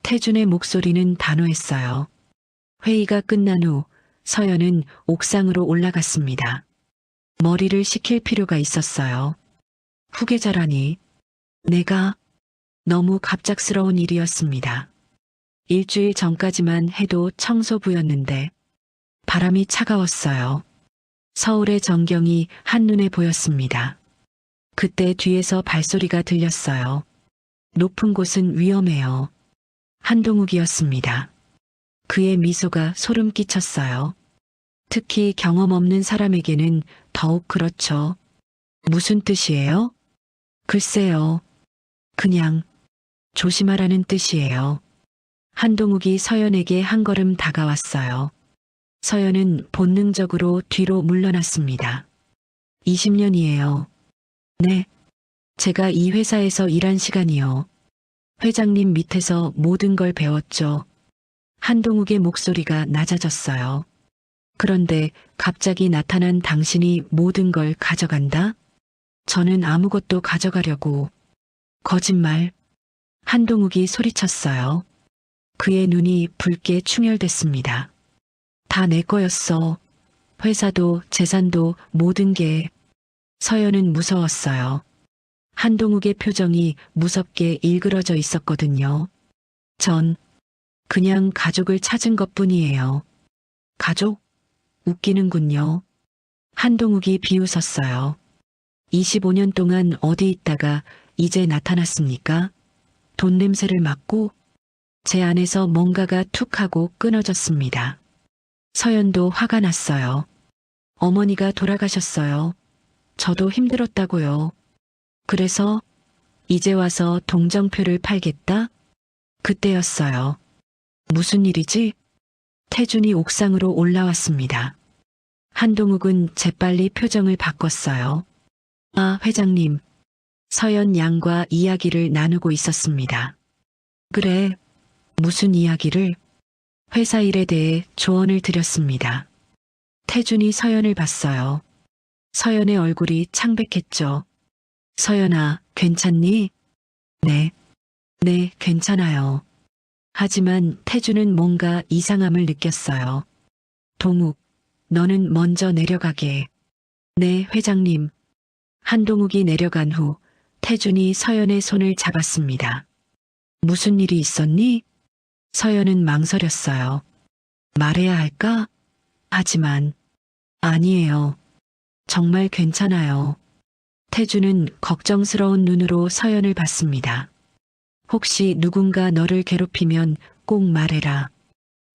태준의 목소리는 단호했어요. 회의가 끝난 후 서연은 옥상으로 올라갔습니다. 머리를 식힐 필요가 있었어요. 후계자라니. 내가 너무 갑작스러운 일이었습니다. 일주일 전까지만 해도 청소부였는데 바람이 차가웠어요. 서울의 전경이 한눈에 보였습니다. 그때 뒤에서 발소리가 들렸어요. 높은 곳은 위험해요. 한동욱이었습니다. 그의 미소가 소름 끼쳤어요. 특히 경험 없는 사람에게는 더욱 그렇죠. 무슨 뜻이에요? 글쎄요. 그냥 조심하라는 뜻이에요. 한동욱이 서연에게 한 걸음 다가왔어요. 서연은 본능적으로 뒤로 물러났습니다. 20년이에요. 네. 제가 이 회사에서 일한 시간이요. 회장님 밑에서 모든 걸 배웠죠. 한동욱의 목소리가 낮아졌어요. 그런데 갑자기 나타난 당신이 모든 걸 가져간다? 저는 아무것도 가져가려고. 거짓말. 한동욱이 소리쳤어요. 그의 눈이 붉게 충혈됐습니다. 다 내 거였어. 회사도 재산도 모든 게. 서연은 무서웠어요. 한동욱의 표정이 무섭게 일그러져 있었거든요. 전 그냥 가족을 찾은 것뿐이에요. 가족? 웃기는군요. 한동욱이 비웃었어요. 25년 동안 어디 있다가 이제 나타났습니까? 돈 냄새를 맡고 제 안에서 뭔가가 툭 하고 끊어졌습니다. 서연도 화가 났어요. 어머니가 돌아가셨어요. 저도 힘들었다고요. 그래서 이제 와서 동정표를 팔겠다? 그때였어요. 무슨 일이지? 태준이 옥상으로 올라왔습니다. 한동욱은 재빨리 표정을 바꿨어요. 아, 회장님. 서연 양과 이야기를 나누고 있었습니다. 그래. 무슨 이야기를? 회사 일에 대해 조언을 드렸습니다. 태준이 서연을 봤어요. 서연의 얼굴이 창백했죠. 서연아, 괜찮니? 네. 네, 괜찮아요. 하지만 태준은 뭔가 이상함을 느꼈어요. 동욱, 너는 먼저 내려가게. 네, 회장님. 한동욱이 내려간 후 태준이 서연의 손을 잡았습니다. 무슨 일이 있었니? 서연은 망설였어요. 말해야 할까? 하지만 아니에요. 정말 괜찮아요. 태준은 걱정스러운 눈으로 서연을 봤습니다. 혹시 누군가 너를 괴롭히면 꼭 말해라.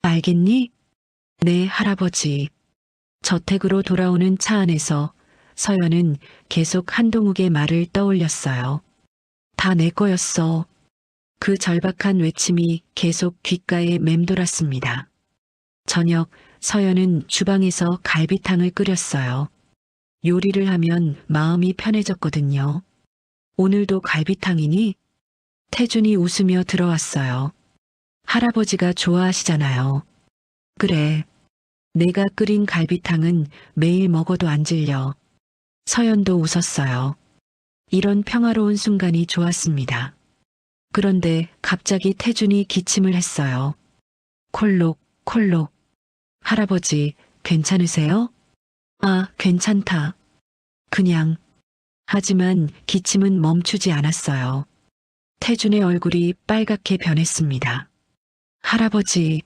알겠니? 네, 할아버지. 저택으로 돌아오는 차 안에서 서연은 계속 한동욱의 말을 떠올렸어요. 다 내 거였어. 그 절박한 외침이 계속 귓가에 맴돌았습니다. 저녁 서연은 주방에서 갈비탕을 끓였어요. 요리를 하면 마음이 편해졌거든요. 오늘도 갈비탕이니? 태준이 웃으며 들어왔어요. 할아버지가 좋아하시잖아요. 그래. 내가 끓인 갈비탕은 매일 먹어도 안 질려. 서연도 웃었어요. 이런 평화로운 순간이 좋았습니다. 그런데 갑자기 태준이 기침을 했어요. 콜록, 콜록. 할아버지, 괜찮으세요? 아, 괜찮다. 그냥. 하지만 기침은 멈추지 않았어요. 태준의 얼굴이 빨갛게 변했습니다. 할아버지.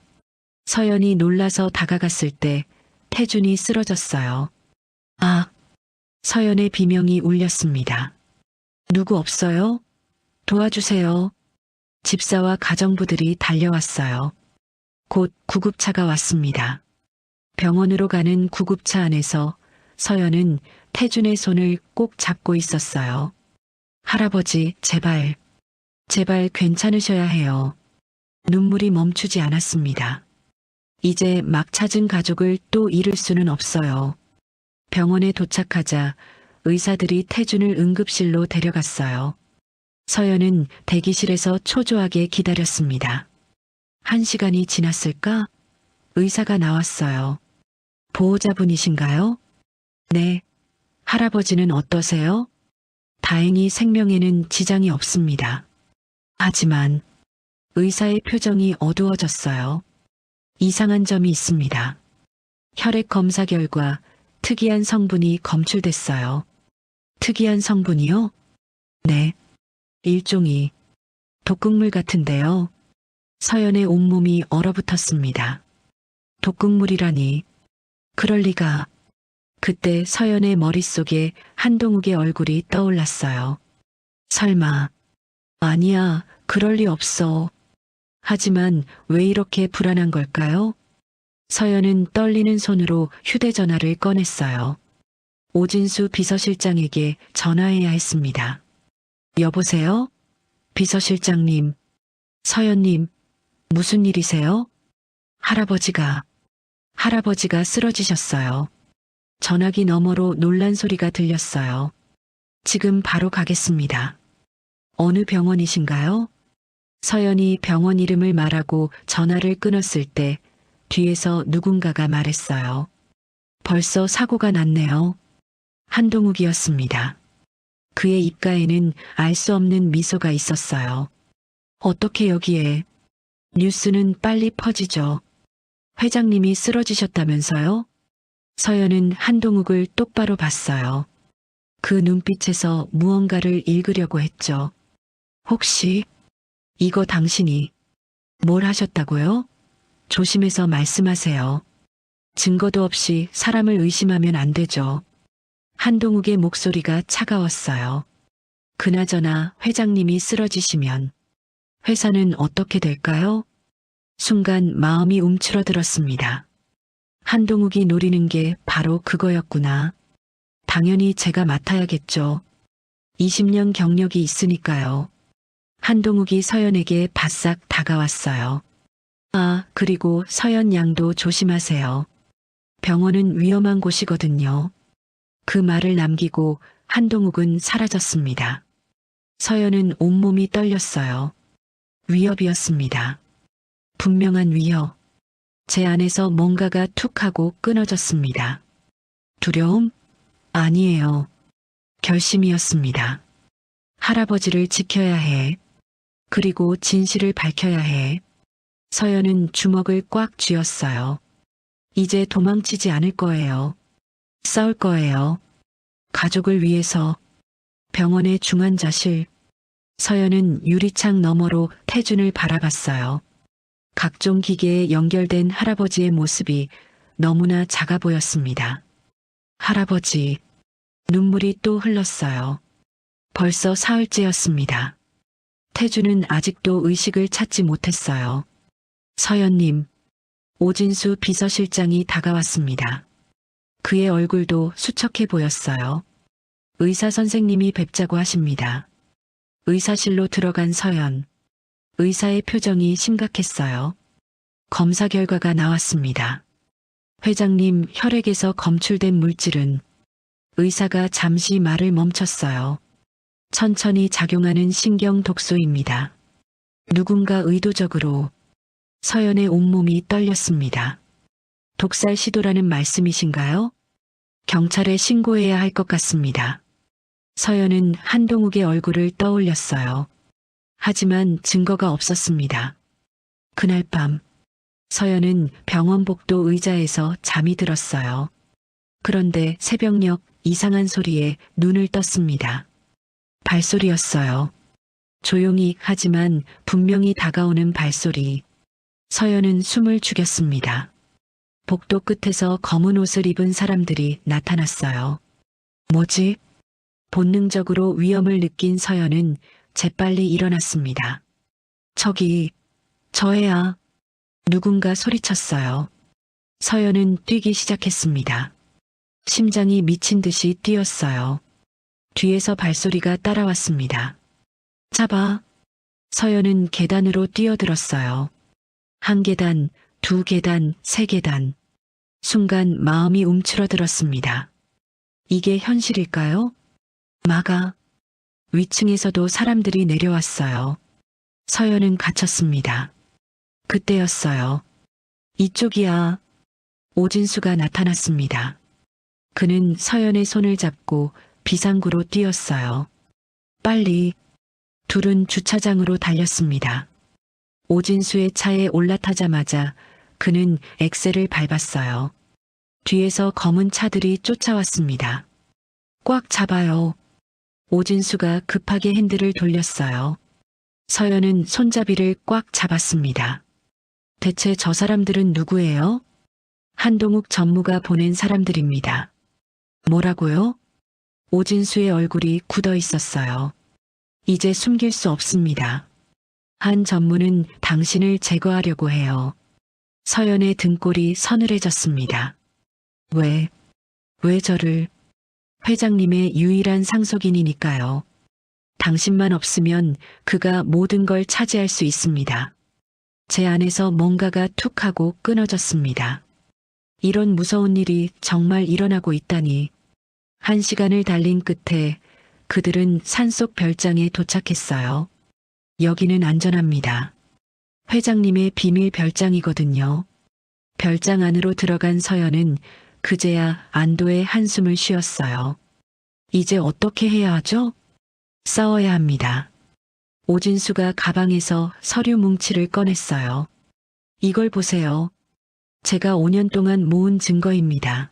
서연이 놀라서 다가갔을 때 태준이 쓰러졌어요. 아, 서연의 비명이 울렸습니다. 누구 없어요? 도와주세요. 집사와 가정부들이 달려왔어요. 곧 구급차가 왔습니다. 병원으로 가는 구급차 안에서 서연은 태준의 손을 꼭 잡고 있었어요. 할아버지, 제발, 제발 괜찮으셔야 해요. 눈물이 멈추지 않았습니다. 이제 막 찾은 가족을 또 잃을 수는 없어요. 병원에 도착하자 의사들이 태준을 응급실로 데려갔어요. 서연은 대기실에서 초조하게 기다렸습니다. 1시간이 지났을까? 의사가 나왔어요. 보호자분이신가요? 네. 할아버지는 어떠세요? 다행히 생명에는 지장이 없습니다. 하지만 의사의 표정이 어두워졌어요. 이상한 점이 있습니다. 혈액 검사 결과 특이한 성분이 검출됐어요. 특이한 성분이요? 네. 일종의 독극물 같은데요. 서연의 온몸이 얼어붙었습니다. 독극물이라니. 그럴 리가. 그때 서연의 머릿속에 한동욱의 얼굴이 떠올랐어요. 설마. 아니야, 그럴 리 없어. 하지만 왜 이렇게 불안한 걸까요? 서연은 떨리는 손으로 휴대전화를 꺼냈어요. 오진수 비서실장에게 전화해야 했습니다. 여보세요? 비서실장님. 서연님, 무슨 일이세요? 할아버지가 쓰러지셨어요. 전화기 너머로 놀란 소리가 들렸어요. 지금 바로 가겠습니다. 어느 병원이신가요? 서연이 병원 이름을 말하고 전화를 끊었을 때 뒤에서 누군가가 말했어요. 벌써 사고가 났네요. 한동욱이었습니다. 그의 입가에는 알 수 없는 미소가 있었어요. 어떻게 여기에? 뉴스는 빨리 퍼지죠. 회장님이 쓰러지셨다면서요? 서연은 한동욱을 똑바로 봤어요. 그 눈빛에서 무언가를 읽으려고 했죠. 혹시 이거 당신이 뭘 하셨다고요? 조심해서 말씀하세요. 증거도 없이 사람을 의심하면 안 되죠. 한동욱의 목소리가 차가웠어요. 그나저나 회장님이 쓰러지시면 회사는 어떻게 될까요? 순간 마음이 움츠러들었습니다. 한동욱이 노리는 게 바로 그거였구나. 당연히 제가 맡아야겠죠. 20년 경력이 있으니까요. 한동욱이 서연에게 바싹 다가왔어요. 아, 그리고 서연 양도 조심하세요. 병원은 위험한 곳이거든요. 그 말을 남기고 한동욱은 사라졌습니다. 서연은 온몸이 떨렸어요. 위협이었습니다. 분명한 위협. 제 안에서 뭔가가 툭 하고 끊어졌습니다. 두려움? 아니에요. 결심이었습니다. 할아버지를 지켜야 해. 그리고 진실을 밝혀야 해. 서연은 주먹을 꽉 쥐었어요. 이제 도망치지 않을 거예요. 싸울 거예요. 가족을 위해서. 병원의 중환자실. 서연은 유리창 너머로 태준을 바라봤어요. 각종 기계에 연결된 할아버지의 모습이 너무나 작아 보였습니다. 할아버지. 눈물이 또 흘렀어요. 벌써 사흘째였습니다. 태준은 아직도 의식을 찾지 못했어요. 서연님. 오진수 비서실장이 다가왔습니다. 그의 얼굴도 수척해 보였어요. 의사 선생님이 뵙자고 하십니다. 의사실로 들어간 서연. 의사의 표정이 심각했어요. 검사 결과가 나왔습니다. 회장님 혈액에서 검출된 물질은 의사가 잠시 말을 멈췄어요. 천천히 작용하는 신경 독소입니다. 누군가 의도적으로. 서연의 온몸이 떨렸습니다. 독살 시도라는 말씀이신가요? 경찰에 신고해야 할 것 같습니다. 서연은 한동욱의 얼굴을 떠올렸어요. 하지만 증거가 없었습니다. 그날 밤 서연은 병원 복도 의자에서 잠이 들었어요. 그런데 새벽녘 이상한 소리에 눈을 떴습니다. 발소리였어요. 조용히 하지만 분명히 다가오는 발소리. 서연은 숨을 죽였습니다. 복도 끝에서 검은 옷을 입은 사람들이 나타났어요. 뭐지? 본능적으로 위험을 느낀 서연은 재빨리 일어났습니다. 저기, 저애야. 누군가 소리쳤어요. 서연은 뛰기 시작했습니다. 심장이 미친 듯이 뛰었어요. 뒤에서 발소리가 따라왔습니다. 잡아. 서연은 계단으로 뛰어들었어요. 한 계단, 두 계단, 세 계단. 순간 마음이 움츠러들었습니다. 이게 현실일까요? 막아. 위층에서도 사람들이 내려왔어요. 서연은 갇혔습니다. 그때였어요. 이쪽이야. 오진수가 나타났습니다. 그는 서연의 손을 잡고 비상구로 뛰었어요. 빨리. 둘은 주차장으로 달렸습니다. 오진수의 차에 올라타자마자 그는 엑셀을 밟았어요. 뒤에서 검은 차들이 쫓아왔습니다. 꽉 잡아요. 오진수가 급하게 핸들을 돌렸어요. 서연은 손잡이를 꽉 잡았습니다. 대체 저 사람들은 누구예요? 한동욱 전무가 보낸 사람들입니다. 뭐라고요? 오진수의 얼굴이 굳어 있었어요. 이제 숨길 수 없습니다. 한 전무는 당신을 제거하려고 해요. 서연의 등골이 서늘해졌습니다. 왜 저를? 회장님의 유일한 상속인이니까요. 당신만 없으면 그가 모든 걸 차지할 수 있습니다. 제 안에서 뭔가가 툭 하고 끊어졌습니다. 이런 무서운 일이 정말 일어나고 있다니. 1시간을 달린 끝에 그들은 산속 별장에 도착했어요. 여기는 안전합니다. 회장님의 비밀 별장이거든요. 별장 안으로 들어간 서연은 그제야 안도의 한숨을 쉬었어요. 이제 어떻게 해야 하죠? 싸워야 합니다. 오진수가 가방에서 서류 뭉치를 꺼냈어요. 이걸 보세요. 제가 5년 동안 모은 증거입니다.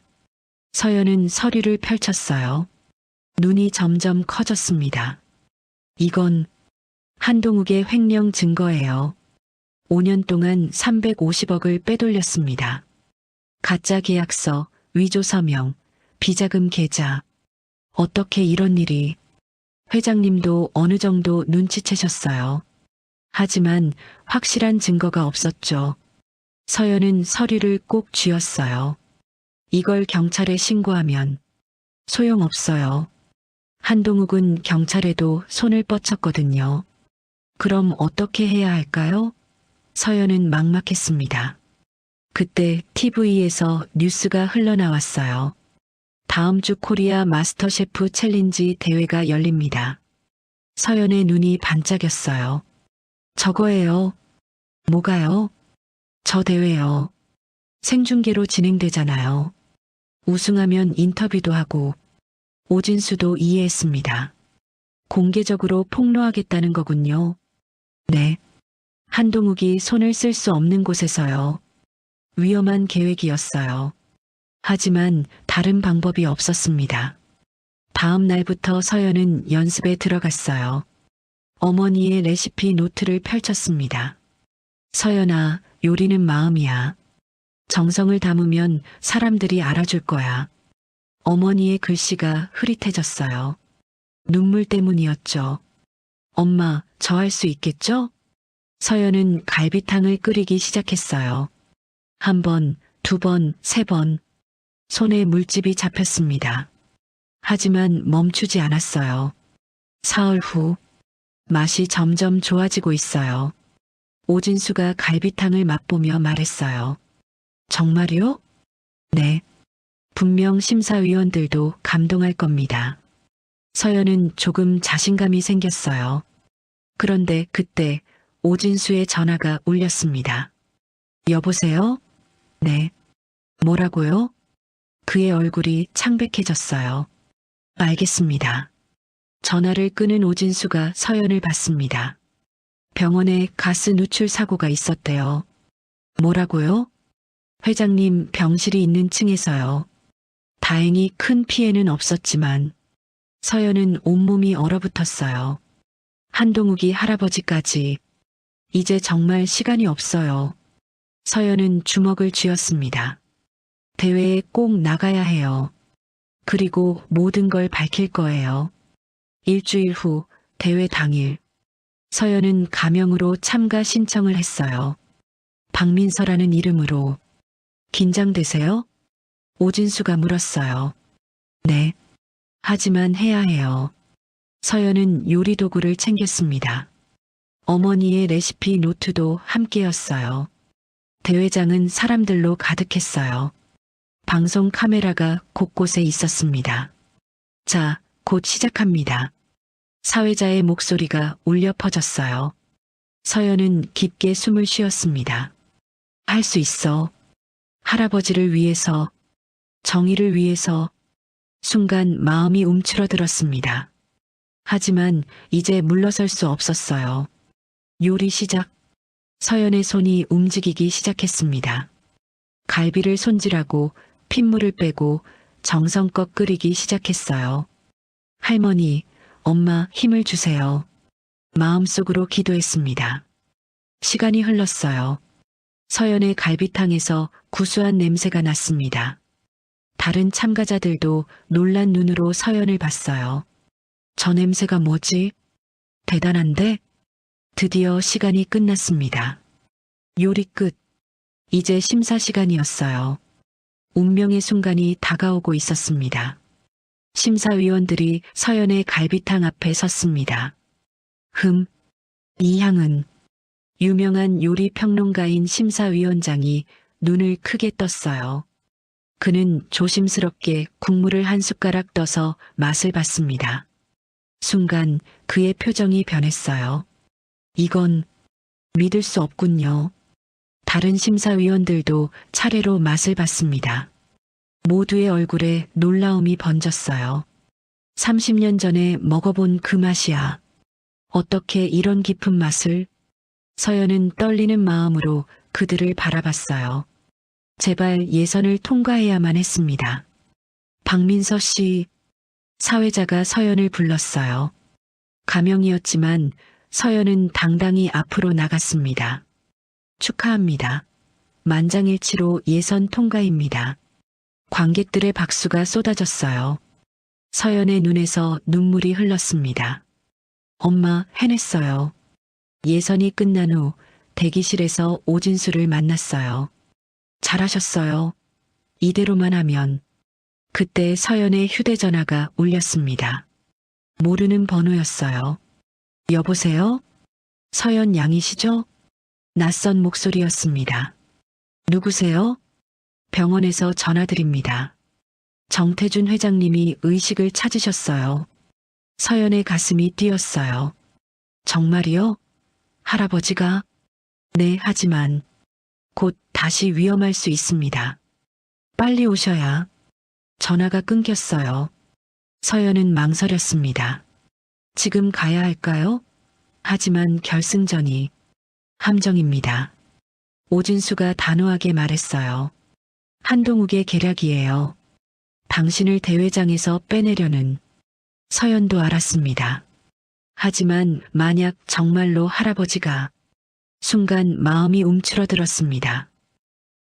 서연은 서류를 펼쳤어요. 눈이 점점 커졌습니다. 이건 한동욱의 횡령 증거예요. 5년 동안 350억을 빼돌렸습니다. 가짜 계약서, 위조 서명, 비자금 계좌. 어떻게 이런 일이. 회장님도 어느 정도 눈치채셨어요. 하지만 확실한 증거가 없었죠. 서연은 서류를 꼭 쥐었어요. 이걸 경찰에 신고하면 소용없어요. 한동욱은 경찰에도 손을 뻗쳤거든요. 그럼 어떻게 해야 할까요? 서연은 막막했습니다. 그때 TV에서 뉴스가 흘러나왔어요. 다음 주 코리아 마스터 셰프 챌린지 대회가 열립니다. 서연의 눈이 반짝였어요. 저거예요. 뭐가요? 저 대회요. 생중계로 진행되잖아요. 우승하면 인터뷰도 하고. 오진수도 이해했습니다. 공개적으로 폭로하겠다는 거군요. 네. 한동욱이 손을 쓸 수 없는 곳에서요. 위험한 계획이었어요. 하지만 다른 방법이 없었습니다. 다음 날부터 서연은 연습에 들어갔어요. 어머니의 레시피 노트를 펼쳤습니다. 서연아, 요리는 마음이야. 정성을 담으면 사람들이 알아줄 거야. 어머니의 글씨가 흐릿해졌어요. 눈물 때문이었죠. 엄마, 저 할 수 있겠죠? 서연은 갈비탕을 끓이기 시작했어요. 1번, 2번, 3번. 손에 물집이 잡혔습니다. 하지만 멈추지 않았어요. 사흘 후, 맛이 점점 좋아지고 있어요. 오진수가 갈비탕을 맛보며 말했어요. 정말요? 네. 분명 심사위원들도 감동할 겁니다. 서연은 조금 자신감이 생겼어요. 그런데 그때 오진수의 전화가 울렸습니다. 여보세요? 네. 뭐라고요? 그의 얼굴이 창백해졌어요. 알겠습니다. 전화를 끊은 오진수가 서연을 봤습니다. 병원에 가스 누출 사고가 있었대요. 뭐라고요? 회장님 병실이 있는 층에서요. 다행히 큰 피해는 없었지만 서연은 온몸이 얼어붙었어요. 한동욱이 할아버지까지. 이제 정말 시간이 없어요. 서연은 주먹을 쥐었습니다. 대회에 꼭 나가야 해요. 그리고 모든 걸 밝힐 거예요. 일주일 후 대회 당일 서연은 가명으로 참가 신청을 했어요. 박민서라는 이름으로. 긴장되세요? 오진수가 물었어요. 네. 하지만 해야 해요. 서연은 요리 도구를 챙겼습니다. 어머니의 레시피 노트도 함께였어요. 대회장은 사람들로 가득했어요. 방송 카메라가 곳곳에 있었습니다. 자, 곧 시작합니다. 사회자의 목소리가 울려 퍼졌어요. 서연은 깊게 숨을 쉬었습니다. 할 수 있어. 할아버지를 위해서, 정의를 위해서. 순간 마음이 움츠러들었습니다. 하지만 이제 물러설 수 없었어요. 요리 시작. 서연의 손이 움직이기 시작했습니다. 갈비를 손질하고 핏물을 빼고 정성껏 끓이기 시작했어요. 할머니, 엄마 힘을 주세요. 마음속으로 기도했습니다. 시간이 흘렀어요. 서연의 갈비탕에서 구수한 냄새가 났습니다. 다른 참가자들도 놀란 눈으로 서연을 봤어요. 저 냄새가 뭐지? 대단한데? 드디어 시간이 끝났습니다. 요리 끝. 이제 심사 시간이었어요. 운명의 순간이 다가오고 있었습니다. 심사위원들이 서연의 갈비탕 앞에 섰습니다. 이 향은. 유명한 요리 평론가인 심사위원장이 눈을 크게 떴어요. 그는 조심스럽게 국물을 한 숟가락 떠서 맛을 봤습니다. 순간 그의 표정이 변했어요. 이건 믿을 수 없군요. 다른 심사위원들도 차례로 맛을 봤습니다. 모두의 얼굴에 놀라움이 번졌어요. 30년 전에 먹어본 그 맛이야. 어떻게 이런 깊은 맛을? 서연은 떨리는 마음으로 그들을 바라봤어요. 제발 예선을 통과해야만 했습니다. 박민서 씨, 사회자가 서연을 불렀어요. 가명이었지만 서연은 당당히 앞으로 나갔습니다. 축하합니다. 만장일치로 예선 통과입니다. 관객들의 박수가 쏟아졌어요. 서연의 눈에서 눈물이 흘렀습니다. 엄마, 해냈어요. 예선이 끝난 후 대기실에서 오진수를 만났어요. 잘하셨어요. 이대로만 하면. 그때 서연의 휴대전화가 울렸습니다. 모르는 번호였어요. 여보세요? 서연 양이시죠? 낯선 목소리였습니다. 누구세요? 병원에서 전화드립니다. 정태준 회장님이 의식을 찾으셨어요. 서연의 가슴이 뛰었어요. 정말이요? 할아버지가? 네, 하지만 곧 다시 위험할 수 있습니다. 빨리 오셔야. 전화가 끊겼어요. 서연은 망설였습니다. 지금 가야 할까요? 하지만 결승전이 함정입니다. 오진수가 단호하게 말했어요. 한동욱의 계략이에요. 당신을 대회장에서 빼내려는. 서연도 알았습니다. 하지만 만약 정말로 할아버지가. 순간 마음이 움츠러들었습니다.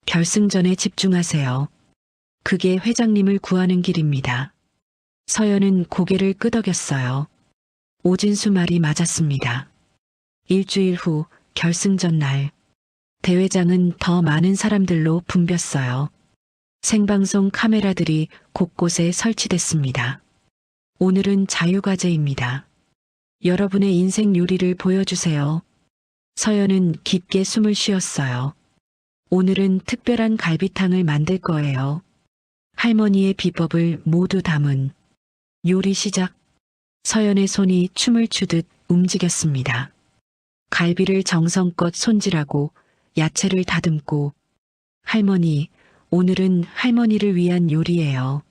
결승전에 집중하세요. 그게 회장님을 구하는 길입니다. 서연은 고개를 끄덕였어요. 오진수 말이 맞았습니다. 일주일 후 결승전 날. 대회장은 더 많은 사람들로 붐볐어요. 생방송 카메라들이 곳곳에 설치됐습니다. 오늘은 자유과제입니다. 여러분의 인생 요리를 보여주세요. 서연은 깊게 숨을 쉬었어요. 오늘은 특별한 갈비탕을 만들 거예요. 할머니의 비법을 모두 담은. 요리 시작. 서연의 손이 춤을 추듯 움직였습니다. 갈비를 정성껏 손질하고 야채를 다듬고. 할머니, 오늘은 할머니를 위한 요리예요.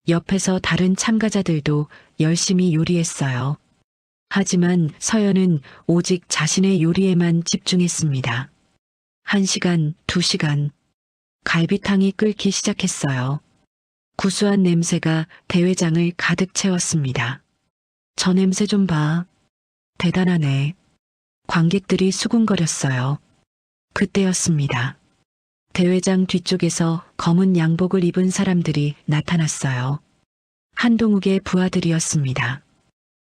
옆에서 다른 참가자들도 열심히 요리했어요. 하지만 서연은 오직 자신의 요리에만 집중했습니다. 1시간, 2시간. 갈비탕이 끓기 시작했어요. 구수한 냄새가 대회장을 가득 채웠습니다. 저 냄새 좀 봐. 대단하네. 관객들이 수군거렸어요. 그때였습니다. 대회장 뒤쪽에서 검은 양복을 입은 사람들이 나타났어요. 한동욱의 부하들이었습니다.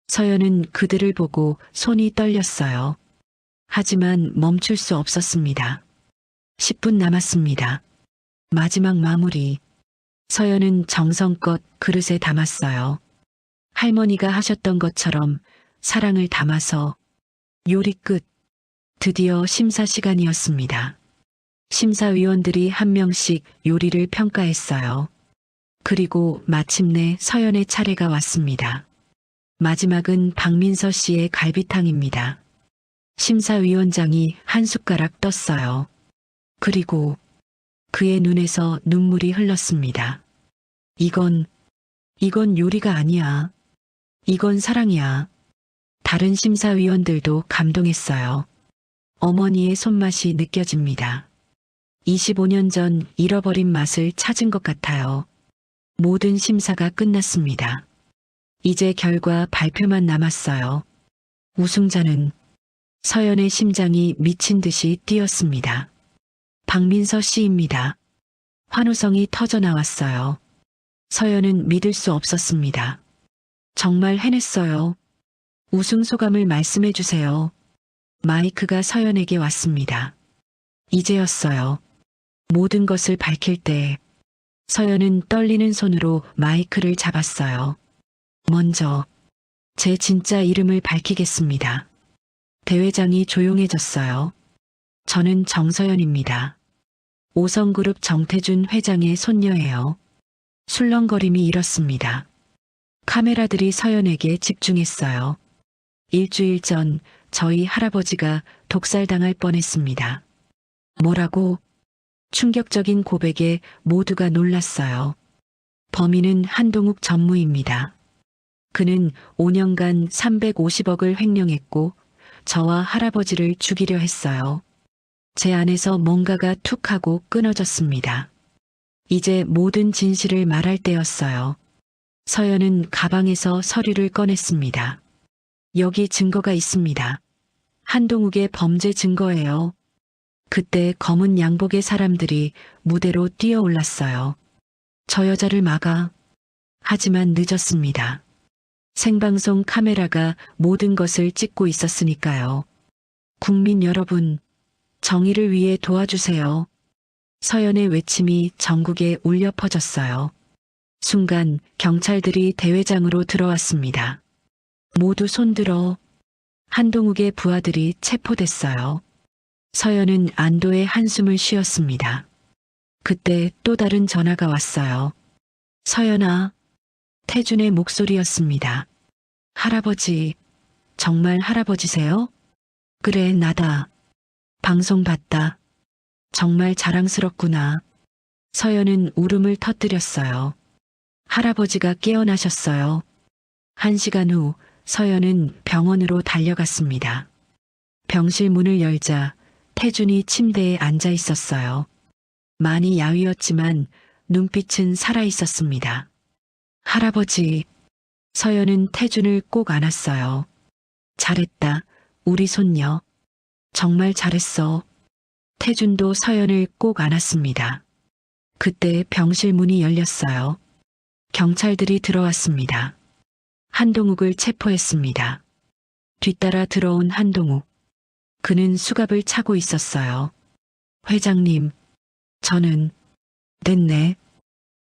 서연은 그들을 보고 손이 떨렸어요. 하지만 멈출 수 없었습니다. 10분 남았습니다. 마지막 마무리. 서연은 정성껏 그릇에 담았어요. 할머니가 하셨던 것처럼 사랑을 담아서 요리 끝. 드디어 심사 시간이었습니다. 심사위원들이 한 명씩 요리를 평가했어요. 그리고 마침내 서연의 차례가 왔습니다. 마지막은 박민서 씨의 갈비탕입니다. 심사위원장이 한 숟가락 떴어요. 그리고 그의 눈에서 눈물이 흘렀습니다. 이건 요리가 아니야. 이건 사랑이야. 다른 심사위원들도 감동했어요. 어머니의 손맛이 느껴집니다. 25년 전 잃어버린 맛을 찾은 것 같아요. 모든 심사가 끝났습니다. 이제 결과 발표만 남았어요. 우승자는 서연의 심장이 미친 듯이 뛰었습니다. 박민서 씨입니다. 환호성이 터져 나왔어요. 서연은 믿을 수 없었습니다. 정말 해냈어요. 우승 소감을 말씀해 주세요. 마이크가 서연에게 왔습니다. 이제였어요. 모든 것을 밝힐 때 서연은 떨리는 손으로 마이크를 잡았어요. 먼저 제 진짜 이름을 밝히겠습니다. 대회장이 조용해졌어요. 저는 정서연입니다. 5성그룹 정태준 회장의 손녀예요. 술렁거림이 일었습니다. 카메라들이 서연에게 집중했어요. 일주일 전 저희 할아버지가 독살당할 뻔했습니다. 뭐라고? 충격적인 고백에 모두가 놀랐어요. 범인은 한동욱 전무입니다. 그는 5년간 350억을 횡령했고 저와 할아버지를 죽이려 했어요. 제 안에서 뭔가가 툭 하고 끊어졌습니다. 이제 모든 진실을 말할 때였어요. 서연은 가방에서 서류를 꺼냈습니다. 여기 증거가 있습니다. 한동욱의 범죄 증거예요. 그때 검은 양복의 사람들이 무대로 뛰어올랐어요. 저 여자를 막아. 하지만 늦었습니다. 생방송 카메라가 모든 것을 찍고 있었으니까요. 국민 여러분, 정의를 위해 도와주세요. 서연의 외침이 전국에 울려 퍼졌어요. 순간 경찰들이 대회장으로 들어왔습니다. 모두 손들어. 한동욱의 부하들이 체포됐어요. 서연은 안도의 한숨을 쉬었습니다. 그때 또 다른 전화가 왔어요. 서연아, 태준의 목소리였습니다. 할아버지, 정말 할아버지세요? 그래, 나다. 방송 봤다. 정말 자랑스럽구나. 서연은 울음을 터뜨렸어요. 할아버지가 깨어나셨어요. 1시간 후 서연은 병원으로 달려갔습니다. 병실 문을 열자 태준이 침대에 앉아 있었어요. 많이 야위었지만 눈빛은 살아 있었습니다. 할아버지, 서연은 태준을 꼭 안았어요. 잘했다, 우리 손녀. 정말 잘했어. 태준도 서연을 꼭 안았습니다. 그때 병실 문이 열렸어요. 경찰들이 들어왔습니다. 한동욱을 체포했습니다. 뒤따라 들어온 한동욱. 그는 수갑을 차고 있었어요. 회장님, 저는 됐네.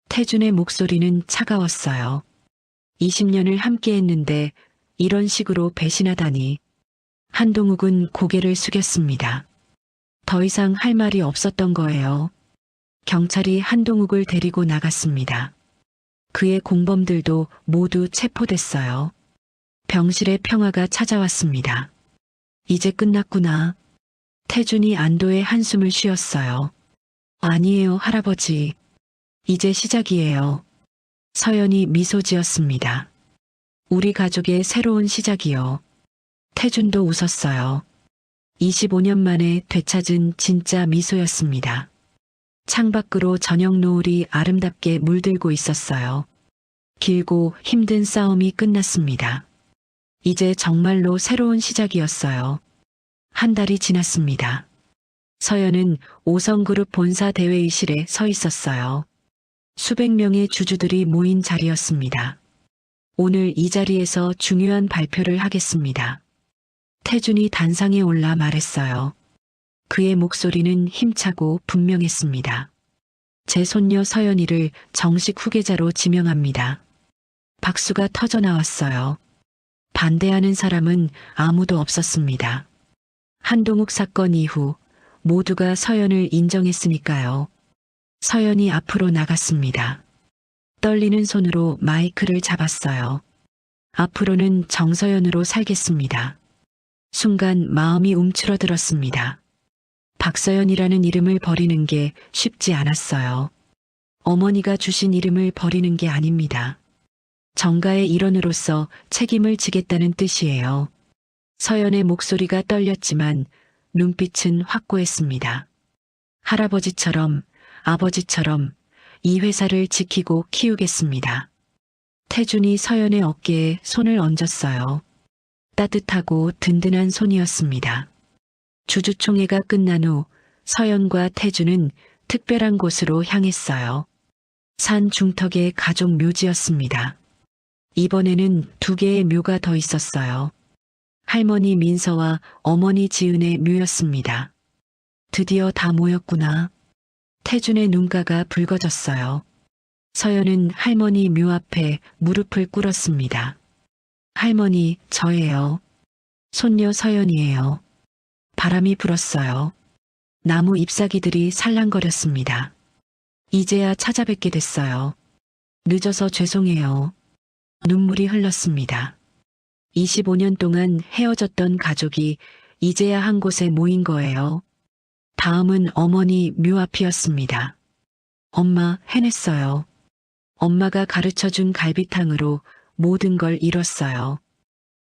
태준의 목소리는 차가웠어요. 20년을 함께했는데 이런 식으로 배신하다니. 한동욱은 고개를 숙였습니다. 더 이상 할 말이 없었던 거예요. 경찰이 한동욱을 데리고 나갔습니다. 그의 공범들도 모두 체포됐어요. 병실에 평화가 찾아왔습니다. 이제 끝났구나. 태준이 안도의 한숨을 쉬었어요. 아니에요, 할아버지. 이제 시작이에요. 서연이 미소 지었습니다. 우리 가족의 새로운 시작이요. 태준도 웃었어요. 25년 만에 되찾은 진짜 미소였습니다. 창밖으로 저녁 노을이 아름답게 물들고 있었어요. 길고 힘든 싸움이 끝났습니다. 이제 정말로 새로운 시작이었어요. 한 달이 지났습니다. 서연은 오성그룹 본사 대회의실에 서 있었어요. 수백 명의 주주들이 모인 자리였습니다. 오늘 이 자리에서 중요한 발표를 하겠습니다. 태준이 단상에 올라 말했어요. 그의 목소리는 힘차고 분명했습니다. 제 손녀 서연이를 정식 후계자로 지명합니다. 박수가 터져 나왔어요. 반대하는 사람은 아무도 없었습니다. 한동욱 사건 이후 모두가 서연을 인정했으니까요. 서연이 앞으로 나갔습니다. 떨리는 손으로 마이크를 잡았어요. 앞으로는 정서연으로 살겠습니다. 순간 마음이 움츠러들었습니다. 박서연이라는 이름을 버리는 게 쉽지 않았어요. 어머니가 주신 이름을 버리는 게 아닙니다. 정가의 일원으로서 책임을 지겠다는 뜻이에요. 서연의 목소리가 떨렸지만 눈빛은 확고했습니다. 할아버지처럼, 아버지처럼 이 회사를 지키고 키우겠습니다. 태준이 서연의 어깨에 손을 얹었어요. 따뜻하고 든든한 손이었습니다. 주주총회가 끝난 후 서연과 태준은 특별한 곳으로 향했어요. 산 중턱의 가족 묘지였습니다. 이번에는 2개의 묘가 더 있었어요. 할머니 민서와 어머니 지은의 묘였습니다. 드디어 다 모였구나. 태준의 눈가가 붉어졌어요. 서연은 할머니 묘 앞에 무릎을 꿇었습니다. 할머니, 저예요. 손녀 서연이에요. 바람이 불었어요. 나무 잎사귀들이 살랑거렸습니다. 이제야 찾아뵙게 됐어요. 늦어서 죄송해요. 눈물이 흘렀습니다. 25년 동안 헤어졌던 가족이 이제야 한 곳에 모인 거예요. 다음은 어머니 묘 앞이었습니다. 엄마, 해냈어요. 엄마가 가르쳐준 갈비탕으로 모든 걸 이뤘어요.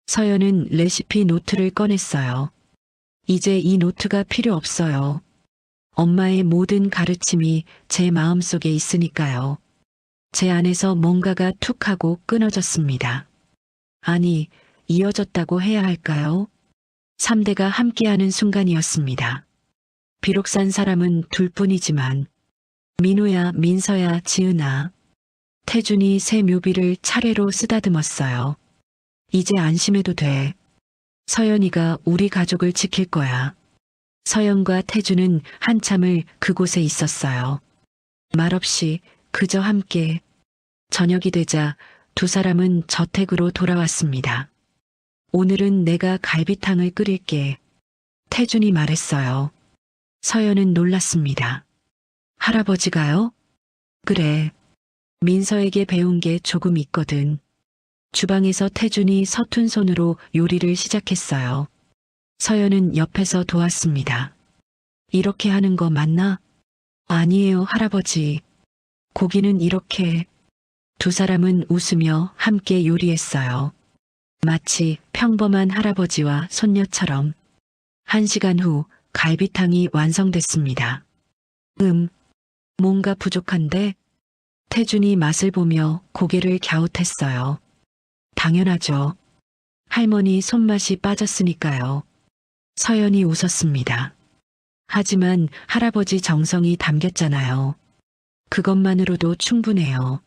서연은 레시피 노트를 꺼냈어요. 이제 이 노트가 필요 없어요. 엄마의 모든 가르침이 제 마음속에 있으니까요. 제 안에서 뭔가가 툭 하고 끊어졌습니다. 아니, 이어졌다고 해야 할까요? 3대가 함께하는 순간이었습니다. 비록 산 사람은 둘뿐이지만 민우야, 민서야, 지은아. 태준이 새 묘비를 차례로 쓰다듬었어요. 이제 안심해도 돼. 서연이가 우리 가족을 지킬 거야. 서연과 태준은 한참을 그곳에 있었어요. 말없이 그저 함께. 저녁이 되자 2 사람은 저택으로 돌아왔습니다. 오늘은 내가 갈비탕을 끓일게. 태준이 말했어요. 서연은 놀랐습니다. 할아버지가요? 그래. 민서에게 배운 게 조금 있거든. 주방에서 태준이 서툰 손으로 요리를 시작했어요. 서연은 옆에서 도왔습니다. 이렇게 하는 거 맞나? 아니에요, 할아버지. 고기는 이렇게. 2 사람은 웃으며 함께 요리했어요. 마치 평범한 할아버지와 손녀처럼. 1시간 후 갈비탕이 완성됐습니다. 뭔가 부족한데? 태준이 맛을 보며 고개를 갸웃했어요. 당연하죠. 할머니 손맛이 빠졌으니까요. 서연이 웃었습니다. 하지만 할아버지 정성이 담겼잖아요. 그것만으로도 충분해요.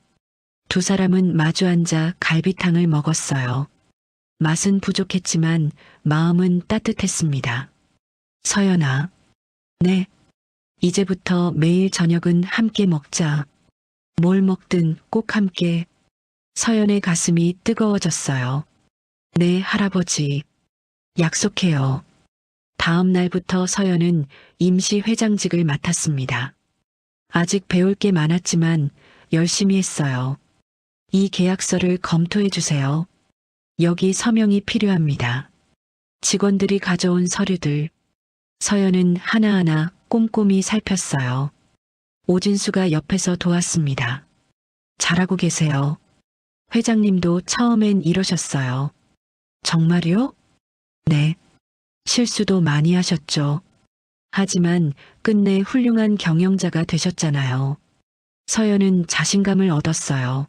2 사람은 마주 앉아 갈비탕을 먹었어요. 맛은 부족했지만 마음은 따뜻했습니다. 서연아. 네. 이제부터 매일 저녁은 함께 먹자. 뭘 먹든 꼭 함께. 서연의 가슴이 뜨거워졌어요. 네, 할아버지. 약속해요. 다음 날부터 서연은 임시 회장직을 맡았습니다. 아직 배울 게 많았지만 열심히 했어요. 이 계약서를 검토해 주세요. 여기 서명이 필요합니다. 직원들이 가져온 서류들. 서연은 하나하나 꼼꼼히 살폈어요. 오진수가 옆에서 도왔습니다. 잘하고 계세요. 회장님도 처음엔 이러셨어요. 정말요? 네. 실수도 많이 하셨죠. 하지만 끝내 훌륭한 경영자가 되셨잖아요. 서연은 자신감을 얻었어요.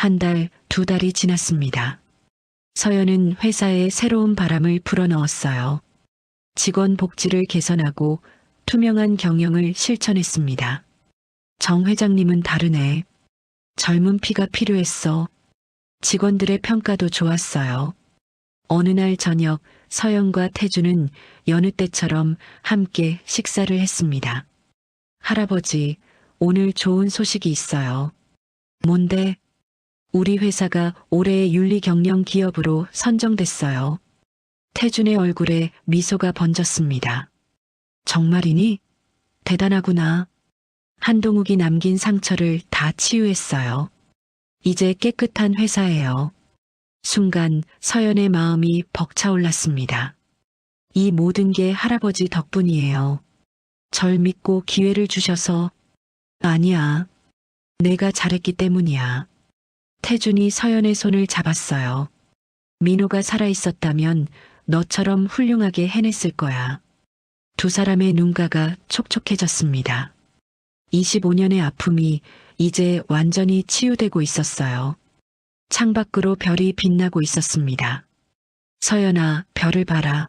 1 달, 2 달이 지났습니다. 서연은 회사에 새로운 바람을 불어넣었어요. 직원 복지를 개선하고 투명한 경영을 실천했습니다. 정 회장님은 다르네. 젊은 피가 필요했어. 직원들의 평가도 좋았어요. 어느 날 저녁 서연과 태주는 여느 때처럼 함께 식사를 했습니다. 할아버지, 오늘 좋은 소식이 있어요. 뭔데? 우리 회사가 올해의 윤리경영 기업으로 선정됐어요. 태준의 얼굴에 미소가 번졌습니다. 정말이니? 대단하구나. 한동욱이 남긴 상처를 다 치유했어요. 이제 깨끗한 회사예요. 순간 서연의 마음이 벅차올랐습니다. 이 모든 게 할아버지 덕분이에요. 절 믿고 기회를 주셔서. 아니야. 내가 잘했기 때문이야. 태준이 서연의 손을 잡았어요. 민호가 살아있었다면 너처럼 훌륭하게 해냈을 거야. 두 사람의 눈가가 촉촉해졌습니다. 25년의 아픔이 이제 완전히 치유되고 있었어요. 창밖으로 별이 빛나고 있었습니다. 서연아, 별을 봐라.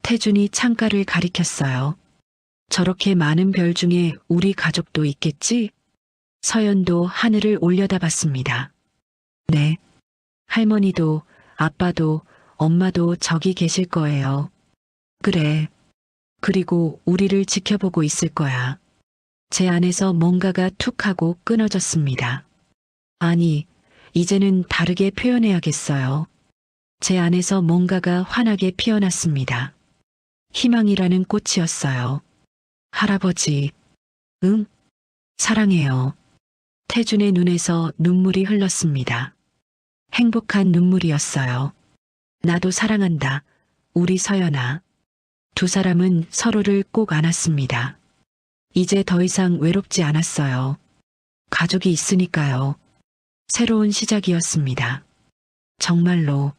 태준이 창가를 가리켰어요. 저렇게 많은 별 중에 우리 가족도 있겠지? 서연도 하늘을 올려다봤습니다. 네. 할머니도, 아빠도, 엄마도 저기 계실 거예요. 그래. 그리고 우리를 지켜보고 있을 거야. 제 안에서 뭔가가 툭 하고 끊어졌습니다. 아니, 이제는 다르게 표현해야겠어요. 제 안에서 뭔가가 환하게 피어났습니다. 희망이라는 꽃이었어요. 할아버지. 응? 사랑해요. 태준의 눈에서 눈물이 흘렀습니다. 행복한 눈물이었어요. 나도 사랑한다. 우리 서연아. 두 사람은 서로를 꼭 안았습니다. 이제 더 이상 외롭지 않았어요. 가족이 있으니까요. 새로운 시작이었습니다. 정말로